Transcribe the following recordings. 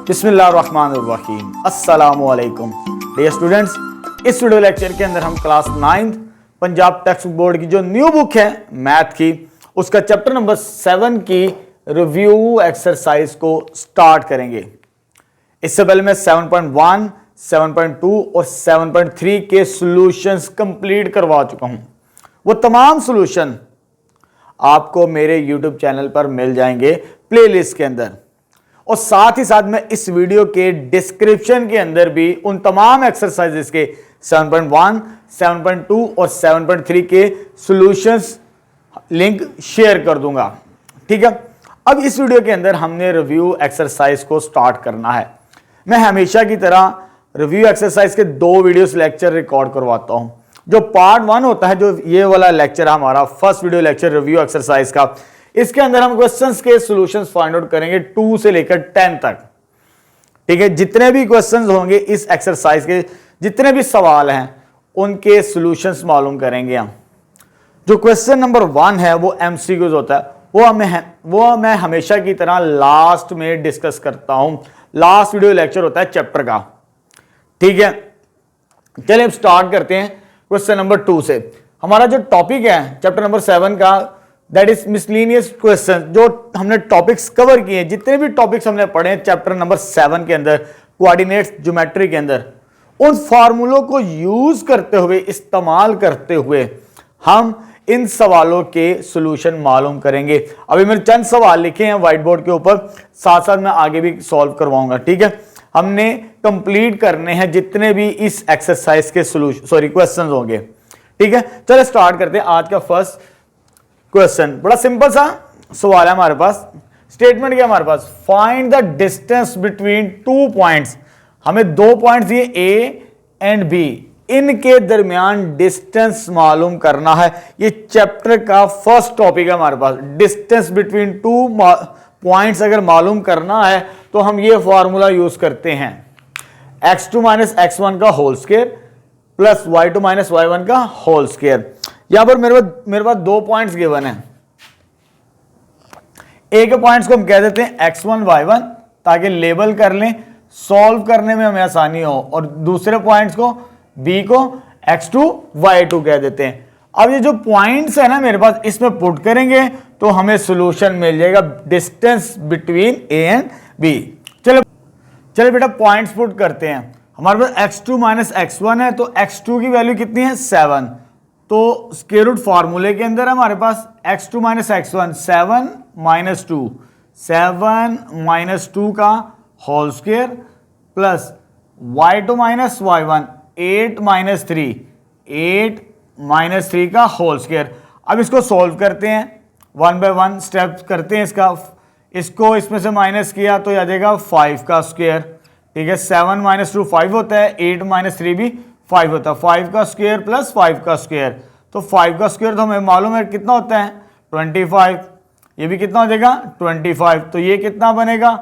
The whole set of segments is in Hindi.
बिस्मिल्लाहिर्रहमानिर्रहीम। अस्सलामुअलैकुम डियर स्टूडेंट्स, इस वीडियो लेक्चर के अंदर हम क्लास 9 पंजाब टेक्स्ट बोर्ड की जो न्यू बुक है मैथ की, उसका चैप्टर नंबर 7 की रिव्यू एक्सरसाइज को स्टार्ट करेंगे। इससे पहले मैं 7.1, 7.2 और 7.3 के सॉल्यूशंस कंप्लीट करवा चुका हूं। वो तमाम सॉल्यूशन आपको मेरे YouTube चैनल पर मिल जाएंगे प्लेलिस्ट के अंदर, और साथ ही साथ मैं इस वीडियो के डिस्क्रिप्शन के अंदर भी उन तमाम एक्सरसाइजेस के 7.1, 7.2 और 7.3 के सॉल्यूशंस लिंक शेयर कर दूंगा। ठीक है, अब इस वीडियो के अंदर हमने रिव्यू एक्सरसाइज को स्टार्ट करना है। मैं हमेशा की तरह रिव्यू एक्सरसाइज के 2 वीडियोस लेक्चर रिकॉर्ड करवाता हूं। जो पार्ट 1 होता है, जो ये वाला लेक्चर हमारा first video lecture review exercise का, इसके अंदर हम क्वेश्चंस के सॉल्यूशंस फाइंड आउट करेंगे 2 से लेकर 10 तक। ठीक है, जितने भी क्वेश्चंस होंगे इस एक्सरसाइज के, जितने भी सवाल हैं उनके सॉल्यूशंस मालूम करेंगे हम। जो क्वेश्चन नंबर 1 है वो एमसीक्यूज होता है, वो मैं हमेशा की तरह लास्ट में डिस्कस करता हूं। लास्ट वीडियो लेक्चर होता है चैप्टर का। ठीक है, चलिए अब स्टार्ट करते हैं क्वेश्चन नंबर 2 से। हमारा जो टॉपिक है चैप्टर नंबर 7 का, दैट इज मिसलेनियस क्वेश्चन। जो हमने टॉपिक्स कवर किए हैं, जितने भी टॉपिक्स हमने पढ़े हैं चैप्टर नंबर 7 के अंदर, कोऑर्डिनेट्स ज्योमेट्री के अंदर, उन फार्मूलों को यूज करते हुए, इस्तेमाल करते हुए हम इन सवालों के सॉल्यूशन मालूम करेंगे। अभी मैंने चंद सवाल लिखे हैं व्हाइट बोर्ड के ऊपर, साथ साथ मैं आगे भी सॉल्व करवाऊंगा। ठीक है, हमने कंप्लीट करने हैं जितने भी इस एक्सरसाइज के क्वेश्चंस होंगे। ठीक है, चलो स्टार्ट करते हैं आज का फर्स्ट क्वेश्चन। बड़ा सिंपल सा सवाल है हमारे पास। स्टेटमेंट क्या हमारे पास, find the distance between 2 points. हमें 2 पॉइंट्स दिए ए एंड बी, इनके दरमियान डिस्टेंस मालूम करना है। ये चैप्टर का फर्स्ट टॉपिक है हमारे पास। डिस्टेंस बिटवीन 2 पॉइंट्स अगर मालूम करना है तो हम ये फॉर्मूला यूज करते हैं, x2 माइनस x1 का whole square plus y2 minus y1 का होल स्क्वायर। यहां पर मेरे पास 2 पॉइंट्स गिवन है। ए के पॉइंट्स को हम कह देते हैं x1 y1, ताकि लेबल कर लें, सॉल्व करने में हमें आसानी हो, और दूसरे पॉइंट्स को b को x2 y2 कह देते हैं। अब ये जो पॉइंट्स है ना मेरे पास, इसमें पुट करेंगे तो हमें सॉल्यूशन मिल जाएगा, distance between a and b। चलो बेटा पॉइंट्स पुट करते हैं। हमारे पास x2 माइनस x1 है, तो x2 की वैल्यू कितनी है 7। तो स्क्वायर रूट फार्मूले के अंदर हमारे पास x2 minus x1 7 minus 2, 7 minus 2 का whole square plus y2 minus y1 8 minus 3, 8 minus 3 का होल स्क्वायर। अब इसको सॉल्व करते हैं, 1 बाय 1 स्टेप करते हैं इसको इसमें से माइनस किया तो आ जाएगा 5 का स्क्वायर। ठीक है, 7 माइनस 2 5 होता है, 8 माइनस 3 भी 5 होता है, 5 का स्क्वायर प्लस 5 का स्क्वायर। तो 5 का स्क्वायर तो हमें मालूम है कितना होता है 25। ये भी कितना हो जाएगा 25। तो ये कितना बनेगा,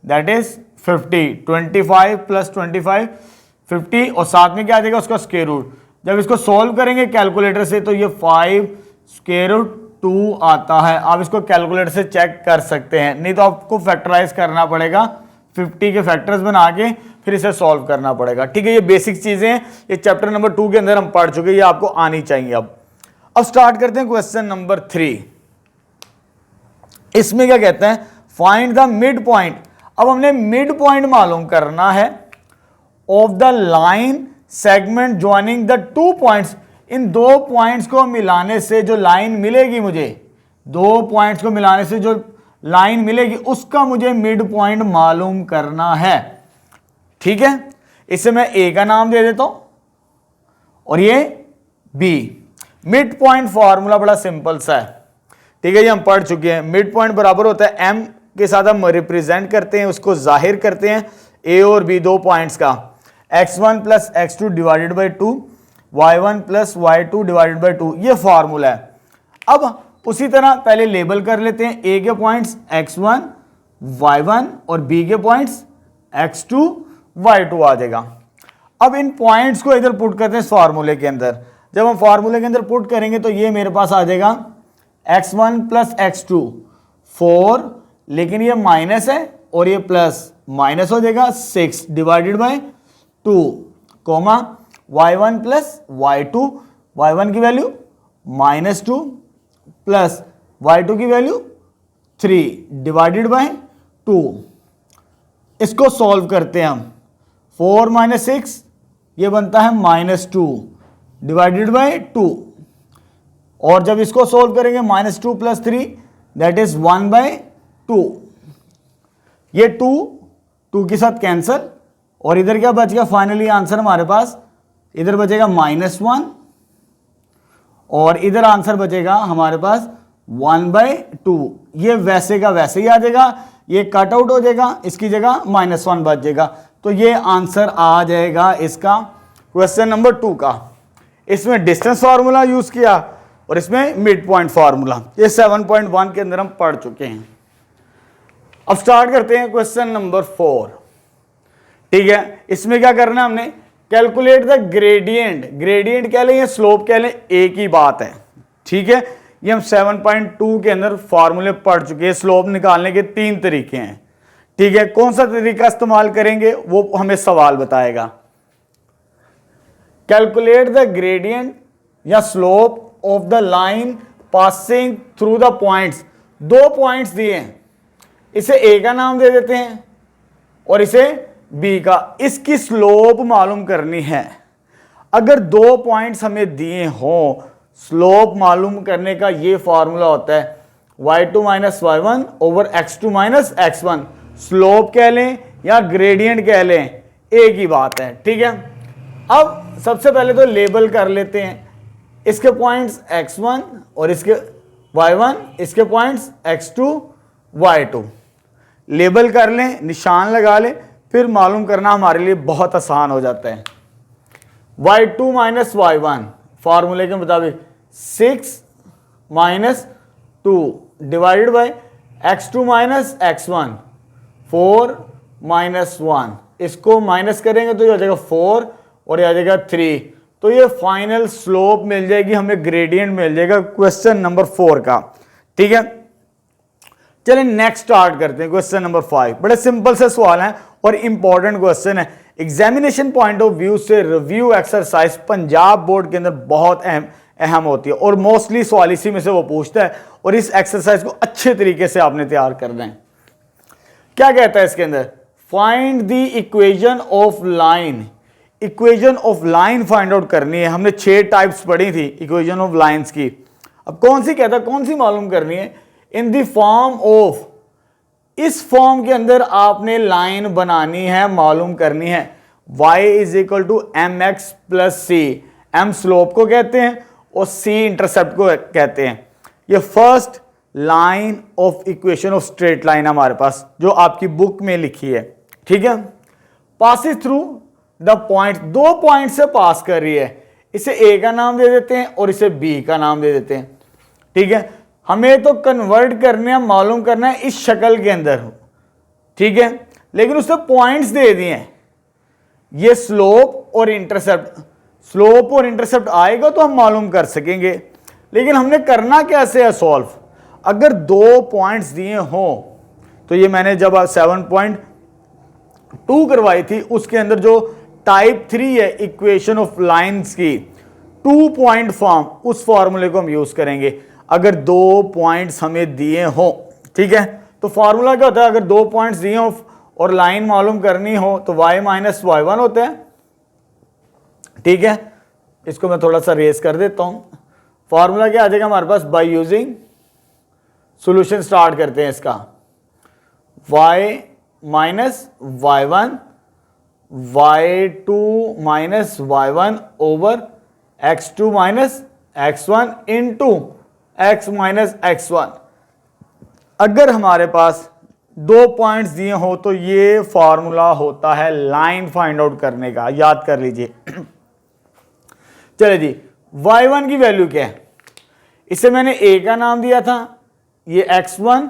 दैट इज 50। 25 प्लस 25 50, और साथ में क्या आ जाएगा उसका स्क्वायर रूट। जब इसको सोल्व करेंगे कैलकुलेटर से तो ये 5 स्क्वायर रूट 2 आता है। आप इसको कैलकुलेटर से चेक कर सकते हैं, नहीं तो आपको फैक्टराइज करना पड़ेगा, 50 के फैक्टर्स बना के फिर इसे सॉल्व करना पड़ेगा। ठीक है, ये बेसिक चीजें हैं, ये चैप्टर नंबर 2 के अंदर हम पढ़ चुके हैं, ये आपको आनी चाहिए। अब स्टार्ट करते हैं क्वेश्चन नंबर 3। इसमें क्या कहते हैं, फाइंड द मिड पॉइंट। अब हमने मिड पॉइंट मालूम करना है of the line segment joining the 2 points. In 2 points को मिलाने से जो लाइन मिलेगी मुझे, 2 पॉइंट्स को मिलाने से जो लाइन मिलेगी उसका मुझे मिड पॉइंट मालूम करना है। ठीक है, इसे मैं ए का नाम दे देता हूं और ये बी। मिड पॉइंट फॉर्मूला बड़ा सिंपल सा है। ठीक है, ये हम पढ़ चुके हैं। मिड पॉइंट बराबर होता है एम के साथ हम रिप्रेजेंट करते हैं, उसको जाहिर करते हैं ए और बी 2 पॉइंट्स का, x1 plus x2 divided by 2, y1 plus y2 divided by 2। ये फॉर्मूला है। अब उसी तरह पहले लेबल कर लेते हैं, ए के पॉइंट्स x1 y1 और बी के पॉइंट्स x2 y2 आ जाएगा। अब इन पॉइंट्स को इधर पुट करते हैं इस फार्मूले के अंदर। जब हम फार्मूले के अंदर पुट करेंगे तो ये मेरे पास आ जाएगा x1 प्लस x2 4, लेकिन ये माइनस है और ये प्लस माइनस हो जाएगा 6 divided by 2 coma y1 plus y2, y1 की वैल्यू -2 प्लस y2 की वैल्यू 3 डिवाइडेड बाय 2। इसको सॉल्व करते हैं हम, 4 - 6 ये बनता है -2 डिवाइडेड बाय 2, और जब इसको सॉल्व करेंगे -2 + 3 दैट इज 1/2। ये 2 के साथ कैंसल, और इधर क्या बच गया फाइनली आंसर हमारे पास, इधर बचेगा -1 और इधर आंसर बचेगा हमारे पास 1/2। ये वैसे का वैसे ही आ जाएगा, ये कट आउट हो जाएगा, इसकी जगह -1 बच जाएगा। तो ये आंसर आ जाएगा इसका क्वेश्चन नंबर 2 का। इसमें डिस्टेंस फार्मूला यूज किया और इसमें मिड पॉइंट फार्मूला, ये 7.1 के अंदर हम पढ़ चुके हैं। अब स्टार्ट करते हैं क्वेश्चन नंबर 4। ठीक है, इसमें क्या करना है हमने, कैलकुलेट द ग्रेडियंट, ग्रेडियंट कह लें या स्लोप कह लें, एक ही बात है। ठीक है, ये हम 7.2 के अंदर फार्मूले पढ़ चुके हैं। स्लोप निकालने के 3 तरीके हैं। ठीक है, कौन सा तरीका इस्तेमाल करेंगे वो हमें सवाल बताएगा। कैलकुलेट द ग्रेडियंट या slope of the line passing through the points. 2 points दिए हैं, इसे ए का नाम दे देते हैं और इसे बी का। इसकी स्लोप मालूम करनी है। अगर 2 पॉइंट्स हमें दिए हों, स्लोप मालूम करने का ये फॉर्मूला होता है y2 - y1 over x2 - x1। Slope कह लें या ग्रेडियंट कह लें, एक ही बात है। ठीक है, अब सबसे पहले तो लेबल कर लेते हैं इसके पॉइंट्स x1 और इसके y1, इसके पॉइंट्स x2 y2। लेबल कर लें, निशान लगा लें, फिर मालूम करना हमारे लिए बहुत आसान हो जाता है। y2 - y1 फार्मूले के मुताबिक 6 - 2 डिवाइडेड बाय x2 - x1 4 - 1। इसको माइनस करेंगे तो ये हो जाएगा 4 और ये आ जाएगा 3। तो ये फाइनल स्लोप मिल जाएगी हमें, ग्रेडियंट मिल जाएगा क्वेश्चन नंबर 4 का। ठीक है, चलिए नेक्स्ट स्टार्ट करते हैं क्वेश्चन नंबर 5। बड़े सिंपल से सवाल हैं और इंपॉर्टेंट क्वेश्चन है। एग्जामिनेशन पॉइंट ऑफ व्यू से रिव्यू एक्सरसाइज पंजाब बोर्ड के अंदर बहुत अहम होती है और मोस्टली सवाल इसी में से वो पूछता है, और इस एक्सरसाइज को अच्छे तरीके से आपने तैयार करना है। क्या कहता है इसके अंदर, find the equation of line. Equation of line find out करनी है। हमने 6 टाइप्स पढ़ी थी इक्वेशन ऑफ लाइंस की। अब कौन सी कहता है, कौन सी मालूम करनी है, इन द फॉर्म ऑफ, इस फॉर्म के अंदर आपने लाइन बनानी है, मालूम करनी है। y = mx + c। m slope को कहते हैं और c इंटरसेप्ट को कहते हैं। ये first line of equation of straight line हमारे पास जो आपकी बुक में लिखी है। ठीक है, passes through the point, 2 point से पास कर रही है। इसे a का नाम दे देते हैं और इसे b का नाम दे देते हैं। ठीक है, हमें तो कन्वर्ट करने है, मालूम करना है इस शक्ल के अंदर। ठीक है, लेकिन उससे पॉइंट्स दे दिए हैं, ये स्लोप और इंटरसेप्ट। स्लोप और इंटरसेप्ट आएगा तो हम मालूम कर सकेंगे, लेकिन हमने करना कैसे है सॉल्व। अगर 2 पॉइंट्स दिए हों, तो ये मैंने जब 7.2 करवाई थी उसके अंदर जो टाइप 3 है इक्वेशन ऑफ लाइंस की, 2 पॉइंट फॉर्म, उस फॉर्मूले को हम यूज करेंगे अगर 2 पॉइंट्स हमें दिए हों। ठीक है, तो फॉर्मूला क्या होता है, अगर 2 पॉइंट्स दिए हों और लाइन मालूम करनी हो तो y - y1 होता है। ठीक है, इसको मैं थोड़ा सा रेस कर देता हूं। फॉर्मूला क्या आ जाएगा हमारे पास, बाय यूजिंग सॉल्यूशन स्टार्ट करते हैं इसका। y - y1 y2 - y1 over x2 - x1 into x - x1। अगर हमारे पास 2 पॉइंट्स दिए हो तो ये फॉर्मूला होता है लाइन फाइंड आउट करने का, याद कर लीजिए। चलिए जी, y1 की वैल्यू क्या है, इसे मैंने a का नाम दिया था, ये x1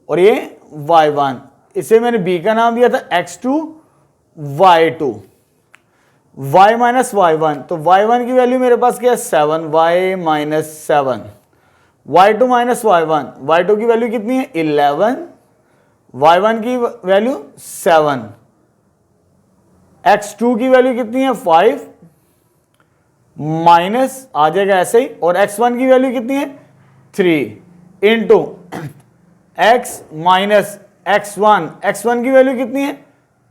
और ये y1। इसे मैंने b का नाम दिया था x2 y2। y - y1, तो y1 की वैल्यू मेरे पास क्या है 7, y - 7। y2 - y1, y2 की वैल्यू कितनी है 11, y1 की वैल्यू 7, x2 की वैल्यू कितनी है 5 माइनस आ जाएगा ऐसे ही, और x1 की वैल्यू कितनी है 3 इंटू x माइनस x1 की वैल्यू कितनी है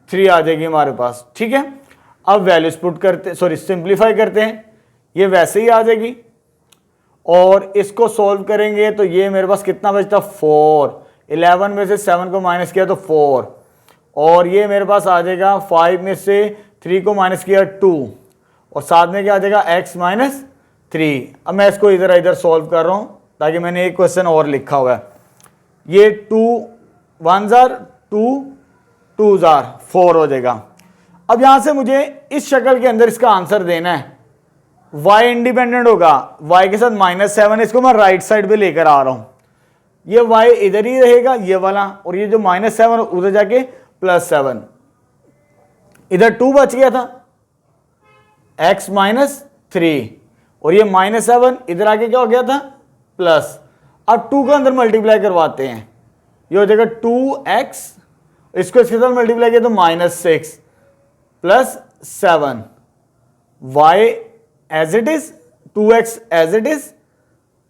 3 आ जाएगी हमारे पास। ठीक है, अब वैल्यूज पुट करते, सॉरी सिंप्लीफाई करते हैं, ये वैसे ही आ जाएगी और इसको सॉल्व करेंगे तो ये मेरे पास कितना बचता 4, 11 में से 7 को माइनस किया तो 4, और ये मेरे पास आ जाएगा 5 में से 3 को माइनस किया 2, और साथ में क्या आ जाएगा x माइनस 3। अब मैं इसको इधर इधर सॉल्व कर रहा हूं ताकि मैंने एक क्वेश्चन और लिखा हुआ है, ये 2 1 जार 2 2 जार 4 हो जाएगा। अब यहां से मुझे इस शक्ल के अंदर इसका आंसर देना है, y इंडिपेंडेंट होगा, y के साथ -7, इसको मैं राइट साइड पे लेकर आ रहा हूं, ये y इधर ही रहेगा ये वाला, और ये जो -7 उधर जाके +7, इधर 2 बच गया था x -3, और ये -7 इधर आके क्या हो गया था प्लस। अब 2 का अंदर मल्टीप्लाई करवाते हैं, ये हो जाएगा 2x, इसको इसके साथ मल्टीप्लाई किया तो -6 plus 7, y as it is 2x as it is,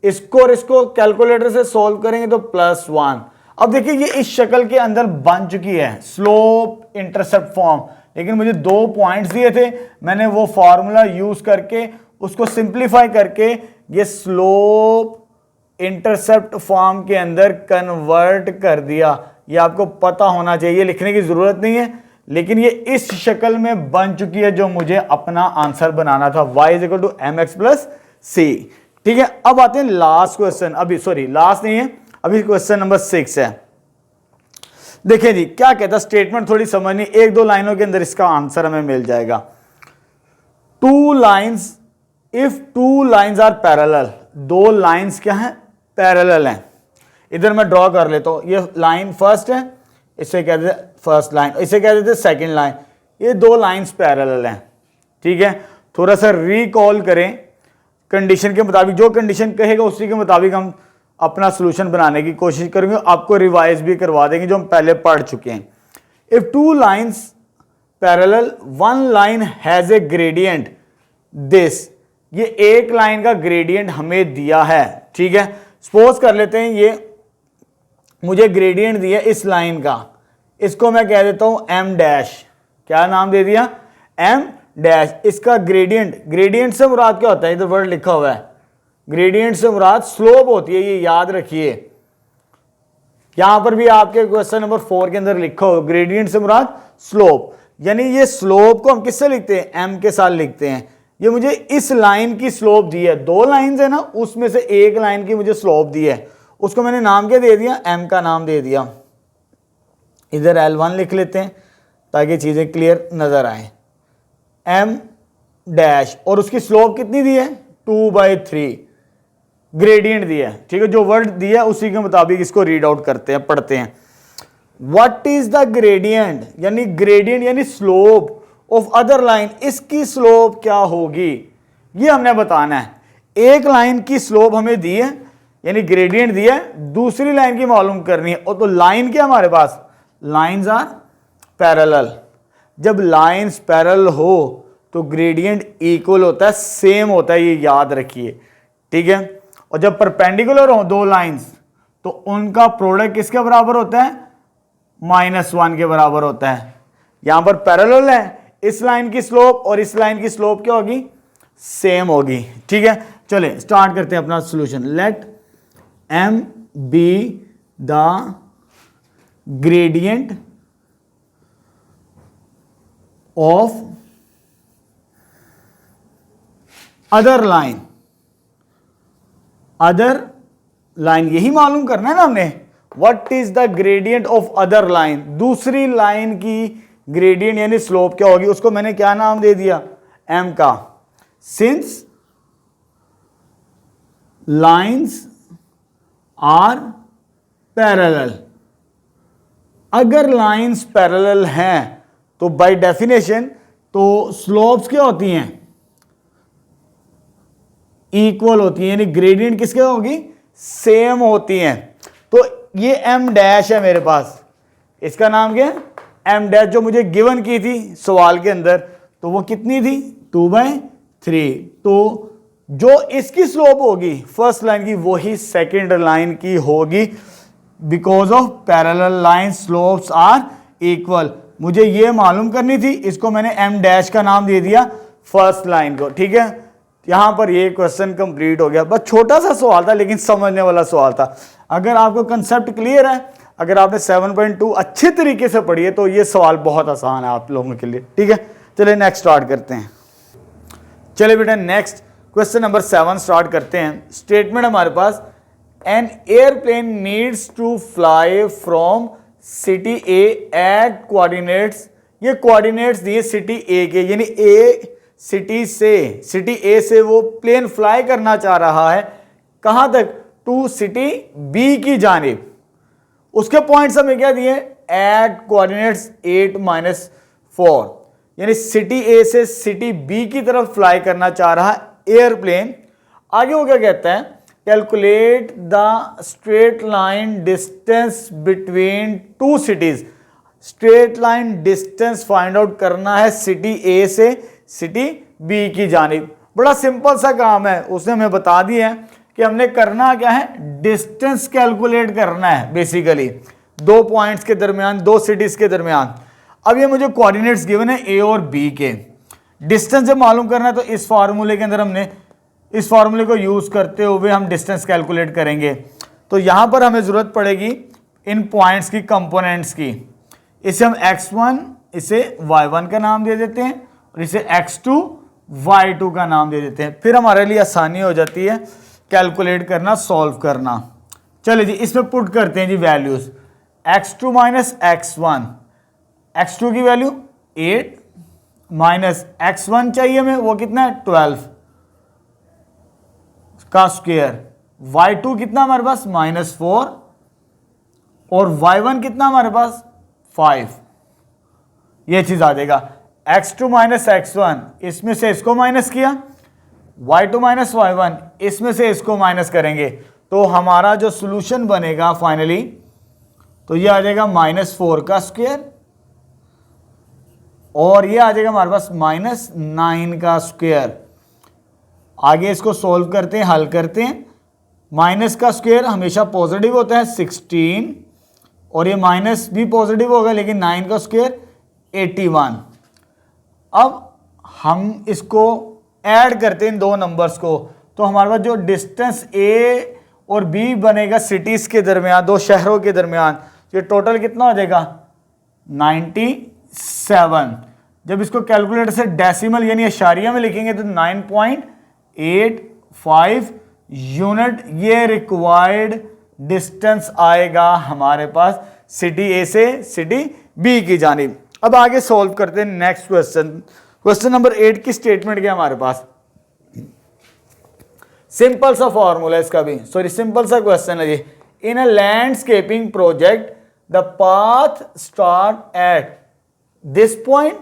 इसको और इसको कैलकुलेटर से सॉल्व करेंगे तो +1। अब देखिए ये इस शक्ल के अंदर बन चुकी है स्लोप इंटरसेप्ट फॉर्म, लेकिन मुझे 2 पॉइंट्स दिए थे, मैंने वो फॉर्मूला यूज करके उसको सिंप्लीफाई करके ये स्लोप इंटरसेप्ट फॉर्म के अंदर कन्वर्ट कर दिया। ये आपको पता होना चाहिए, लिखने की जरूरत नहीं है, लेकिन ये इस शक्ल में बन चुकी है जो मुझे अपना आंसर बनाना था, y = mx + c। ठीक है, अब आते हैं लास्ट क्वेश्चन, अभी सॉरी लास्ट नहीं है, अभी क्वेश्चन नंबर 6 है। देखिए जी क्या कहता है, स्टेटमेंट थोड़ी समझनी, 1-2 लाइनों के अंदर इसका आंसर हमें मिल जाएगा। 2 lines, if 2 lines are parallel, 2 lines क्या है पैरेलल हैं। इधर मैं ड्रॉ कर लेता हूं, ये लाइन फर्स्ट है, इसे कह देते फर्स्ट लाइन, इसे कह देते सेकंड लाइन, ये 2 लाइंस पैरेलल हैं। ठीक है, थोड़ा सा रिकॉल करें, कंडीशन के मुताबिक जो कंडीशन कहेगा उसी के मुताबिक हम अपना सॉल्यूशन बनाने की कोशिश करेंगे, आपको रिवाइज भी करवा देंगे जो हम पहले पढ़ चुके हैं। If 2 lines parallel, 1 line has a gradient this, ये एक लाइन का ग्रेडियंट हमें दिया है। ठीक है, सपोज कर लेते हैं ये मुझे ग्रेडियंट दिया इस लाइन का, इसको मैं कह देता हूं m डैश, क्या नाम दे दिया m डैश। इसका ग्रेडियंट, ग्रेडियंट से मुराद क्या होता है, इधर वर्ड लिखा हुआ है, ग्रेडियंट से मुराद स्लोप होती है, ये याद रखिए। यहां पर भी आपके क्वेश्चन नंबर 4 के अंदर लिखा हो ग्रेडियंट से मुराद स्लोप, यानी ये स्लोप को हम किससे लिखते हैं m के साथ लिखते हैं। ये मुझे इस लाइन की स्लोप दी है, 2 लाइंस है ना, उसमें से एक लाइन की मुझे स्लोप दी है, उसको मैंने नाम क्या दे दिया m का नाम दे दिया। इधर L1 लिख लेते हैं ताकि चीजें क्लियर नजर आए, m डैश, और उसकी स्लोप कितनी दी है 2/3, ग्रेडियंट दिया है। ठीक है, जो वर्ड दिया है उसी के मुताबिक इसको रीड आउट करते हैं, पढ़ते हैं। व्हाट इज द ग्रेडियंट, यानी ग्रेडियंट यानी स्लोप ऑफ अदर लाइन, इसकी स्लोप क्या होगी ये हमने बताना है। एक लाइन की स्लोप हमें दी है यानी ग्रेडियंट दिया है, दूसरी लाइन की मालूम करनी है, और तो लाइन क्या हमारे पास, लाइंस आर पैरेलल। जब लाइंस पैरेलल हो तो ग्रेडियंट इक्वल होता है, सेम होता है, ये याद रखिए। ठीक है, और जब परपेंडिकुलर हो 2 लाइंस तो उनका प्रोडक्ट किसके बराबर होता है, -1 के बराबर होता है। यहां पर पैरेलल है, इस लाइन की स्लोप और इस लाइन की स्लोप क्या होगी, सेम होगी। ठीक है, चले स्टार्ट करते हैं अपना solution. Let m be the gradient of other line, other line यही मालूम करना है ना हमने, what is the gradient of other line, दूसरी लाइन की ग्रेडियंट यानी स्लोप क्या होगी, उसको मैंने क्या नाम दे दिया m का। सिंस लाइन्स आर पैरेलल, अगर लाइंस पैरेलल हैं तो बाय डेफिनेशन तो स्लोप्स क्या होती हैं, इक्वल होती हैं, यानी ग्रेडियंट किसके होगी, सेम होती हैं। तो ये m डैश है मेरे पास, इसका नाम क्या है, एम डैश, जो मुझे गिवन की थी सवाल के अंदर, तो वो कितनी थी 2/3। तो जो इसकी स्लोप होगी फर्स्ट लाइन की वही सेकेंड लाइन की होगी, because of parallel line slopes are equal. मुझे ये मालूम करनी थी, इसको मैंने एम डैश का नाम दे दिया फर्स्ट लाइन को, ठीक है। यहां पर ये क्वेश्चन कंप्लीट हो गया। बस छोटा सा सवाल था लेकिन समझने वाला सवाल था। अगर आपको कंसेप्ट क्लियर है, अगर आपने 7.2 अच्छे तरीके से पढ़ी है तो ये सवाल बहुत आसान है आप लोगों के लिए, ठीक है। चलिए नेक्स्ट स्टार्ट करते हैं। चलिए बेटा नेक्स्ट क्वेश्चन नंबर 7 स्टार्ट करते हैं। स्टेटमेंट हमारे पास, an airplane needs to fly from city A at coordinates. ये कोऑर्डिनेट्स दिए सिटी ए के, यानी सिटी ए से वो प्लेन फ्लाई करना चाह रहा है कहां तक, टू सिटी बी की जानिब। उसके पॉइंट्स हमें क्या दिए, एट कोऑर्डिनेट्स 8-4, यानी सिटी ए से सिटी बी की तरफ फ्लाई करना चाह रहा है एयरप्लेन। आगे वो क्या कहता है, calculate the straight line distance between two cities. Straight line distance find out करना है सिटी ए से सिटी बी की जानिब। बड़ा सिंपल सा काम है, उसने हमें बता दिया है कि हमने करना क्या है, डिस्टेंस कैलकुलेट करना है बेसिकली दो पॉइंट्स के दरमियान, दो सिटीज के दरमियान। अब ये मुझे कोऑर्डिनेट्स गिवन है ए और बी के, डिस्टेंस जब मालूम करना है तो इस फार्मूले के अंदर हमने इस फार्मूले को यूज करते हुए हम डिस्टेंस कैलकुलेट करेंगे। तो यहां पर हमें जरूरत पड़ेगी इन पॉइंट्स की, कंपोनेंट्स की। इसे हम x1 इसे y1 का नाम दे देते हैं और इसे x2 y2 का नाम दे देते हैं। फिर हमारे लिए आसानी हो जाती है कैलकुलेट करना, सॉल्व करना। चलिए जी इसमें पुट करते हैं जी values, x2 minus x1, x2 की वैल्यू 8 माइनस x1 चाहिए हमें, वो कितना है 12 का स्क्वायर, y2 कितना हमारे पास -4 और y1 कितना हमारे पास 5। ये चीज आ जाएगा x2 माइनस x1, इसमें से इसको माइनस किया, y2 माइनस y1, इसमें से इसको माइनस करेंगे तो हमारा जो सॉल्यूशन बनेगा फाइनली, तो ये आ जाएगा -4 का स्क्वायर और ये आ जाएगा हमारे पास -9 का स्क्वायर। आगे इसको सोल्व करते हैं, हल करते हैं। माइनस का स्क्वायर हमेशा पॉजिटिव होता है 16 और ये माइनस भी पॉजिटिव होगा, लेकिन 9 का स्क्वायर 81। अब हम इसको ऐड करते हैं इन दो नंबर्स को, तो हमारे पास जो डिस्टेंस ए और बी बनेगा सिटीज के दरमियान, दो शहरों के दरमियान, ये टोटल कितना हो जाएगा 97। जब इसको कैलकुलेटर से डेसिमल यानी अशारिया में लिखेंगे तो 9.85 यूनिट ये रिक्वायर्ड डिस्टेंस आएगा हमारे पास सिटी ए से सिटी बी की जानिब। अब आगे सॉल्व करते हैं नेक्स्ट क्वेश्चन। क्वेश्चन नंबर 8 की स्टेटमेंट क्या हमारे पास, सिंपल सा फॉर्मूला इसका भी, सॉरी सिंपल सा क्वेश्चन है जी। In a landscaping project the path start at this point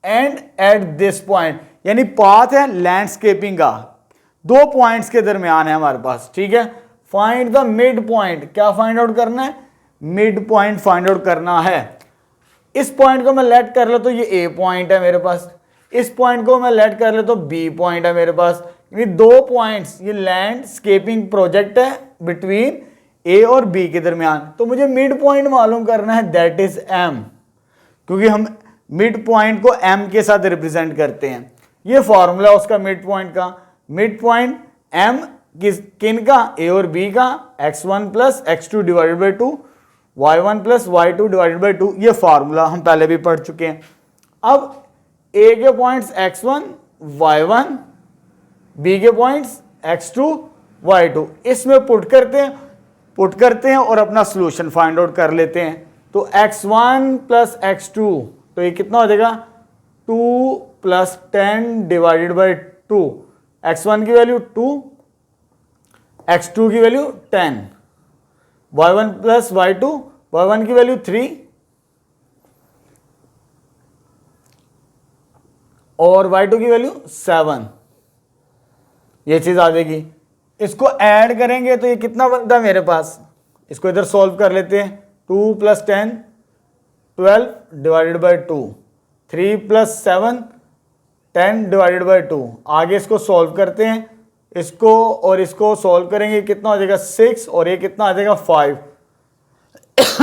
end at this point, यानी पाथ है लैंडस्केपिंग का, दो पॉइंट्स के दरमियान है हमारे पास, ठीक है। फाइंड द मिड पॉइंट, क्या फाइंड आउट करना है, मिड पॉइंट फाइंड आउट करना है। इस पॉइंट को मैं लेट कर ले तो ये ए पॉइंट है मेरे पास, इस पॉइंट को मैं लेट कर ले तो बी पॉइंट है मेरे पास, यानी दो पॉइंट्स, ये लैंडस्केपिंग प्रोजेक्ट है बिटवीन ए और बी के दरमियान। तो मुझे मिड पॉइंट मालूम करना है, दैट इज एम, क्योंकि हम मिड पॉइंट को एम के साथ रिप्रेजेंट करते हैं। ये फॉर्मूला उसका मिड पॉइंट का, मिड पॉइंट एम किन का, ए और बी का, x1 plus x2 divided by 2, y1 plus y2 divided by 2। ये फार्मूला हम पहले भी पढ़ चुके हैं। अब ए के पॉइंट्स x1 y1, बी के पॉइंट्स x2 y2, इसमें पुट करते हैं और अपना सोल्यूशन फाइंड आउट कर लेते हैं। तो x1 प्लस x2, तो ये कितना हो जाएगा 2 प्लस 10 डिवाइडेड बाई 2, x1 की वैल्यू 2, x2 की value 10, y1 plus y2, y1 की वैल्यू 3 और y2 की वैल्यू 7। ये चीज आ जाएगी। इसको ऐड करेंगे तो ये कितना बनता है मेरे पास, इसको इधर सॉल्व कर लेते हैं। 2 plus 10 12 divided by 2, 3 + 7 10 divided by 2। आगे इसको सॉल्व करते हैं, इसको और इसको सॉल्व करेंगे, कितना हो जाएगा 6 और ये कितना आ जाएगा 5।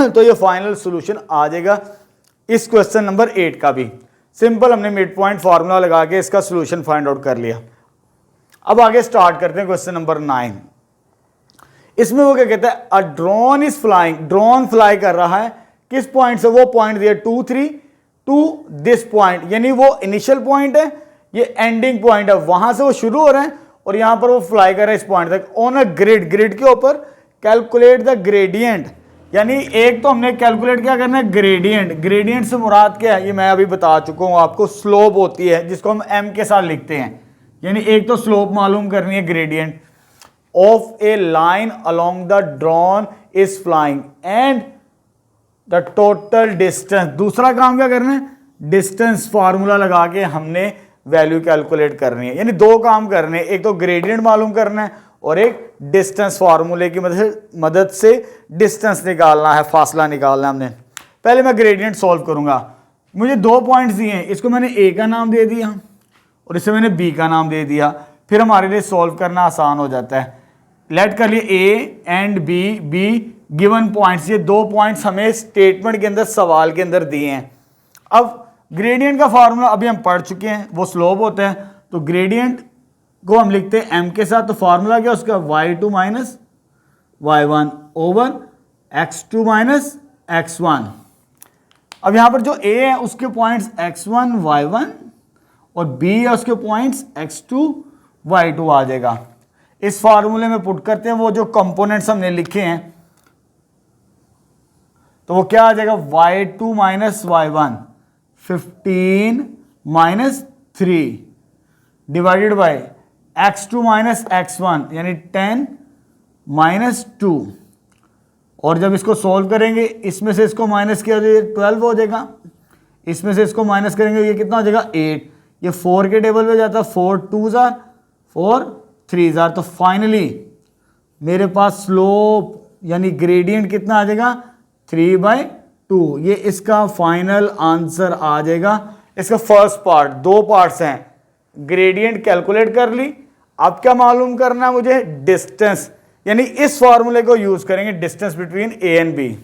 तो ये फाइनल सॉल्यूशन आ जाएगा इस क्वेश्चन नंबर 8 का भी। सिंपल, हमने मिड पॉइंट फार्मूला लगा के इसका सॉल्यूशन फाइंड आउट कर लिया। अब आगे स्टार्ट करते हैं क्वेश्चन नंबर 9। इसमें वो क्या कहता है, a drone is flying, drone fly कर रहा है किस पॉइंट से, वो पॉइंट दिया 2 3 टू दिस पॉइंट, यानी वो इनिशियल पॉइंट है, ये एंडिंग पॉइंट है, वहां से वो शुरू हो रहे हैं और यहां पर वो फ्लाई कर रहे हैं इस पॉइंट तक। ऑन अ ग्रिड, ग्रिड के ऊपर कैलकुलेट द ग्रेडियंट, यानी एक तो हमने कैलकुलेट क्या करना है, ग्रेडियंट। ग्रेडियंट से मुराद क्या है, ये मैं अभी बता चुका हूं आपको, स्लोप होती है जिसको हम m के साथ लिखते हैं, यानी एक तो स्लोप मालूम करनी है, gradient of A line along the drone is flying and the total distance. दूसरा काम क्या करना है, डिस्टेंस फार्मूला लगा के हमने वैल्यू कैलकुलेट करनी है, यानी दो काम करने हैं, एक तो ग्रेडियंट मालूम करना है और एक डिस्टेंस फार्मूले की मदद से डिस्टेंस निकालना है, फासला निकालना है हमने। पहले मैं ग्रेडियंट सॉल्व करूंगा। मुझे 2 पॉइंट्स दिए हैं, इसको मैंने ए का नाम दे दिया और इसे मैंने बी का नाम दे दिया, फिर हमारे लिए सॉल्व करना आसान हो जाता है। लेट कर लिए A and B, B given points, ये 2 पॉइंट्स हमें स्टेटमेंट के अंदर, सवाल के अंदर दिए हैं। अब ग्रेडियंट का फार्मूला अभी हम पढ़ चुके हैं, वो स्लोप होता है, तो ग्रेडियंट को हम लिखते हैं m के साथ, तो फार्मूला क्या उसका, y2 minus y1 over x2 minus x1। अब यहां पर जो a है उसके पॉइंट्स x1 y1 और b है उसके पॉइंट्स x2 y2 आ जाएगा। इस फार्मूले में पुट करते हैं वो जो कंपोनेंट्स हमने लिखे हैं, तो वो क्या आ जाएगा, y2 minus y1 15 minus 3 divided by x2 minus x1 यानी 10 माइनस 2, और जब इसको सॉल्व करेंगे इसमें से इसको माइनस किया तो ये 12 हो जाएगा, इसमें से इसको माइनस करेंगे ये कितना हो जाएगा 8, ये 4 के टेबल पे जाता है, 4 2s are 4 3s are, तो फाइनली मेरे पास स्लोप यानी ग्रेडियंट कितना आ जाएगा 3/2। ये इसका फाइनल आंसर आ जाएगा। इसका फर्स्ट पार्ट, 2 पार्ट्स हैं, ग्रेडियंट कैलकुलेट कर ली, अब क्या मालूम करना है मुझे, डिस्टेंस, यानी इस फॉर्मूले को यूज करेंगे, distance between A and B.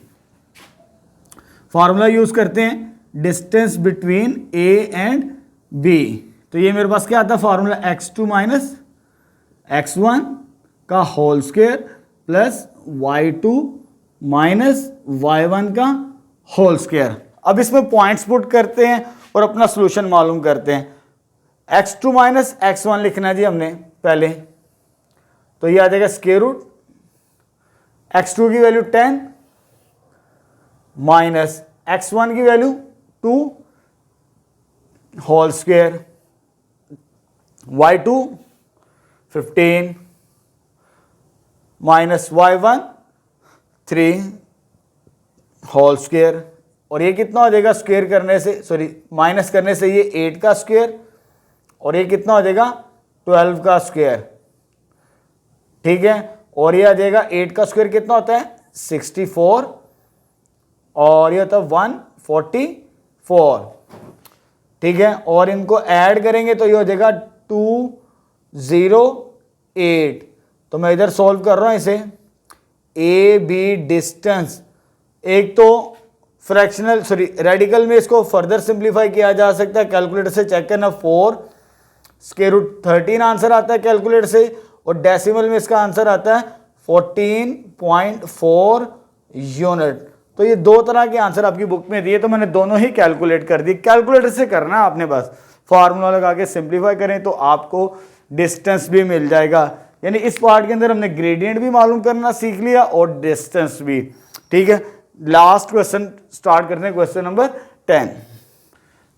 Formula use करते हैं distance between A and B, तो ये मेरे पास क्या आता है फॉर्मूला, x2 माइनस x1 का whole square plus y2 minus y1 का होल स्क्वायर। अब इसमें पॉइंट्स पुट करते हैं और अपना सॉल्यूशन मालूम करते हैं। x2 माइनस x1 लिखना है जी हमने पहले, तो ये आ जाएगा स्क्वायर रूट, x2 की वैल्यू 10 माइनस x1 की value 2 whole square, y2 15 minus y1 3 whole square, और ये कितना हो जाएगा स्क्वायर करने से, सॉरी माइनस करने से ये 8 का स्क्वायर, और ये कितना हो जाएगा 12 का स्क्वायर, ठीक है। और ये आ जाएगा 8 का स्क्वायर कितना होता है 64, और ये होता है 144, ठीक है। और इनको ऐड करेंगे तो ये हो जाएगा 208। तो मैं इधर सॉल्व कर रहा हूं इसे, ए बी डिस्टेंस, एक तो फ्रैक्शनल सॉरी रेडिकल में इसको फर्दर सिंप्लीफाई किया जा सकता है, कैलकुलेटर से चेक करना, 4 स्क्वायर रूट 13 आंसर आता है कैलकुलेटर से, और डेसिमल में इसका आंसर आता है 14.4 यूनिट। तो ये 2 तरह के आंसर आपकी बुक में दिए, तो मैंने दोनों ही कैलकुलेट कर दिए। कैलकुलेटर से करना है आपने, बस फार्मूला लगा के सिंप्लीफाई करें तो आपको डिस्टेंस भी मिल जाएगा। यानी इस पार्ट के अंदर हमने ग्रेडियंट भी मालूम करना सीख लिया और डिस्टेंस भी, ठीक है। लास्ट क्वेश्चन स्टार्ट करते हैं, क्वेश्चन नंबर 10।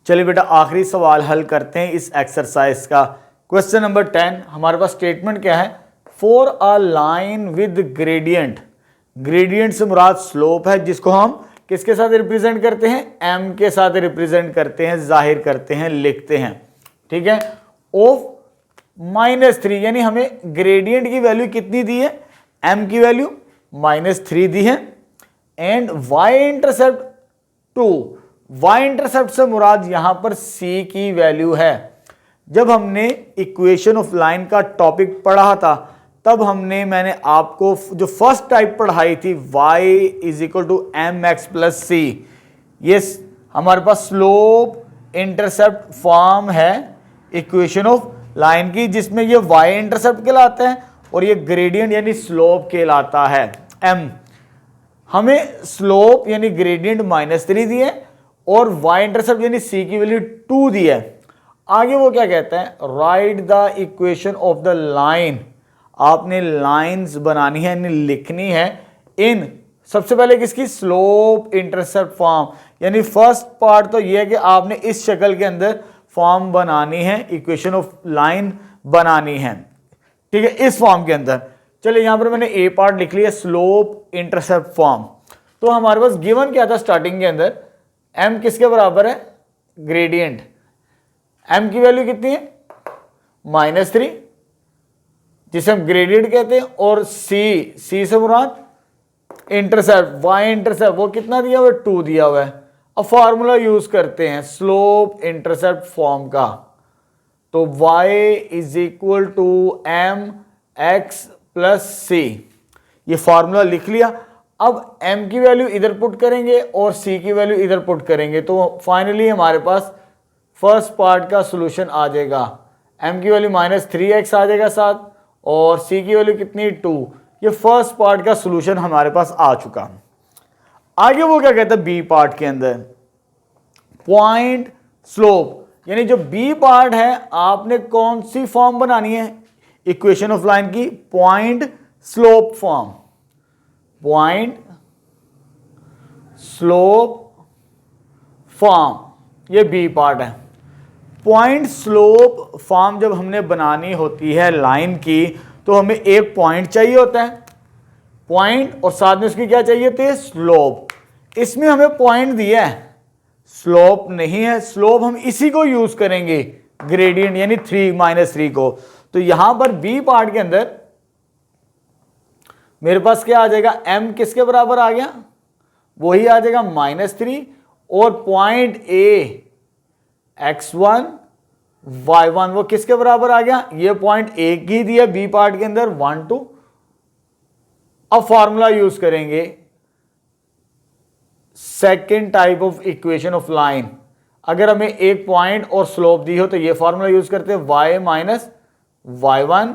चलिए बेटा आखिरी सवाल हल करते हैं इस एक्सरसाइज का। क्वेश्चन नंबर 10 हमारे पास स्टेटमेंट क्या है, for a line with gradient, gradient से मुराद स्लोप है जिसको हम किसके साथ रिप्रेजेंट करते हैं, m के साथ रिप्रेजेंट करते हैं, जाहिर करते हैं, लिखते हैं, ठीक है। ऑफ -3, यानी हमें ग्रेडियंट की वैल्यू कितनी दी है, m की वैल्यू -3 दी है, and y intercept 2, Y intercept से मुराद यहां पर सी की वैल्यू है। जब हमने इक्वेशन ऑफ लाइन का टॉपिक पढ़ा था तब मैंने आपको जो फर्स्ट टाइप पढ़ाई थी y is equal to m x plus c, ये हमारे पास स्लोप इंटरसेप्ट फॉर्म है इक्वेशन ऑफ लाइन की, जिसमें ये y इंटरसेप्ट कहलाता है और ये ग्रेडियंट यानी स्लोप कहलाता है m। हमें स्लोप यानी ग्रेडियंट -3 दिए और y इंटरसेप्ट यानी c की वैल्यू 2 दी है। आगे वो क्या कहता है, right the equation of the line, आपने लाइंस बनानी है यानी लिखनी है इन, सबसे पहले किसकी, स्लोप इंटरसेप्ट फॉर्म, यानी फर्स्ट पार्ट तो ये है कि आपने इस शक्ल के अंदर फॉर्म बनानी है, इक्वेशन ऑफ लाइन बनानी है, ठीक है, इस फॉर्म के अंदर। चलिए यहां पर मैंने ए पार्ट लिख लिया, स्लोप इंटरसेप्ट फॉर्म। तो हमारे पास गिवन क्या था स्टार्टिंग के अंदर, m किसके बराबर है, ग्रेडियंट, m की वैल्यू कितनी है -3 जिसे हम ग्रेडियंट कहते हैं, और c से मुराद इंटरसेप्ट y इंटरसेप्ट, वो कितना दिया हुआ है, 2 दिया हुआ है। अब फार्मूला यूज करते हैं स्लोप इंटरसेप्ट फॉर्म का, तो y is equal to m x plus c, ये फार्मूला लिख लिया। अब m की वैल्यू इधर पुट करेंगे और c की वैल्यू इधर पुट करेंगे, तो फाइनली हमारे पास फर्स्ट पार्ट का सोल्यूशन आ जाएगा, m की वैल्यू -3x आ जाएगा साथ, और c की वैल्यू कितनी, 2। ये फर्स्ट पार्ट का सोल्यूशन हमारे पास आ चुका। आगे वो क्या कहता है बी पार्ट के अंदर, पॉइंट स्लोप, यानी जो बी पार्ट है आपने कौन सी फॉर्म बनानी है इक्वेशन ऑफ लाइन की, point slope form, point slope form, ये बी पार्ट है। पॉइंट स्लोप फॉर्म जब हमने बनानी होती है लाइन की, तो हमें एक पॉइंट चाहिए होता है, पॉइंट, और साथ में उसकी क्या चाहिए होती है, स्लोप। इसमें हमें पॉइंट दिया है, स्लोप नहीं है, स्लोप हम इसी को यूज करेंगे, ग्रेडियंट यानी 3 को। तो यहां पर बी पार्ट के अंदर मेरे पास क्या आ जाएगा, m किसके बराबर आ गया, वही आ जाएगा -3, और पॉइंट a x1 y1 वो किसके बराबर आ गया, ये पॉइंट a की दिया बी पार्ट के अंदर 1 2। अब फॉर्मूला यूज करेंगे second type of equation of line, अगर हमें एक पॉइंट और स्लोप दी हो तो ये फॉर्मूला यूज करते हैं, y minus y1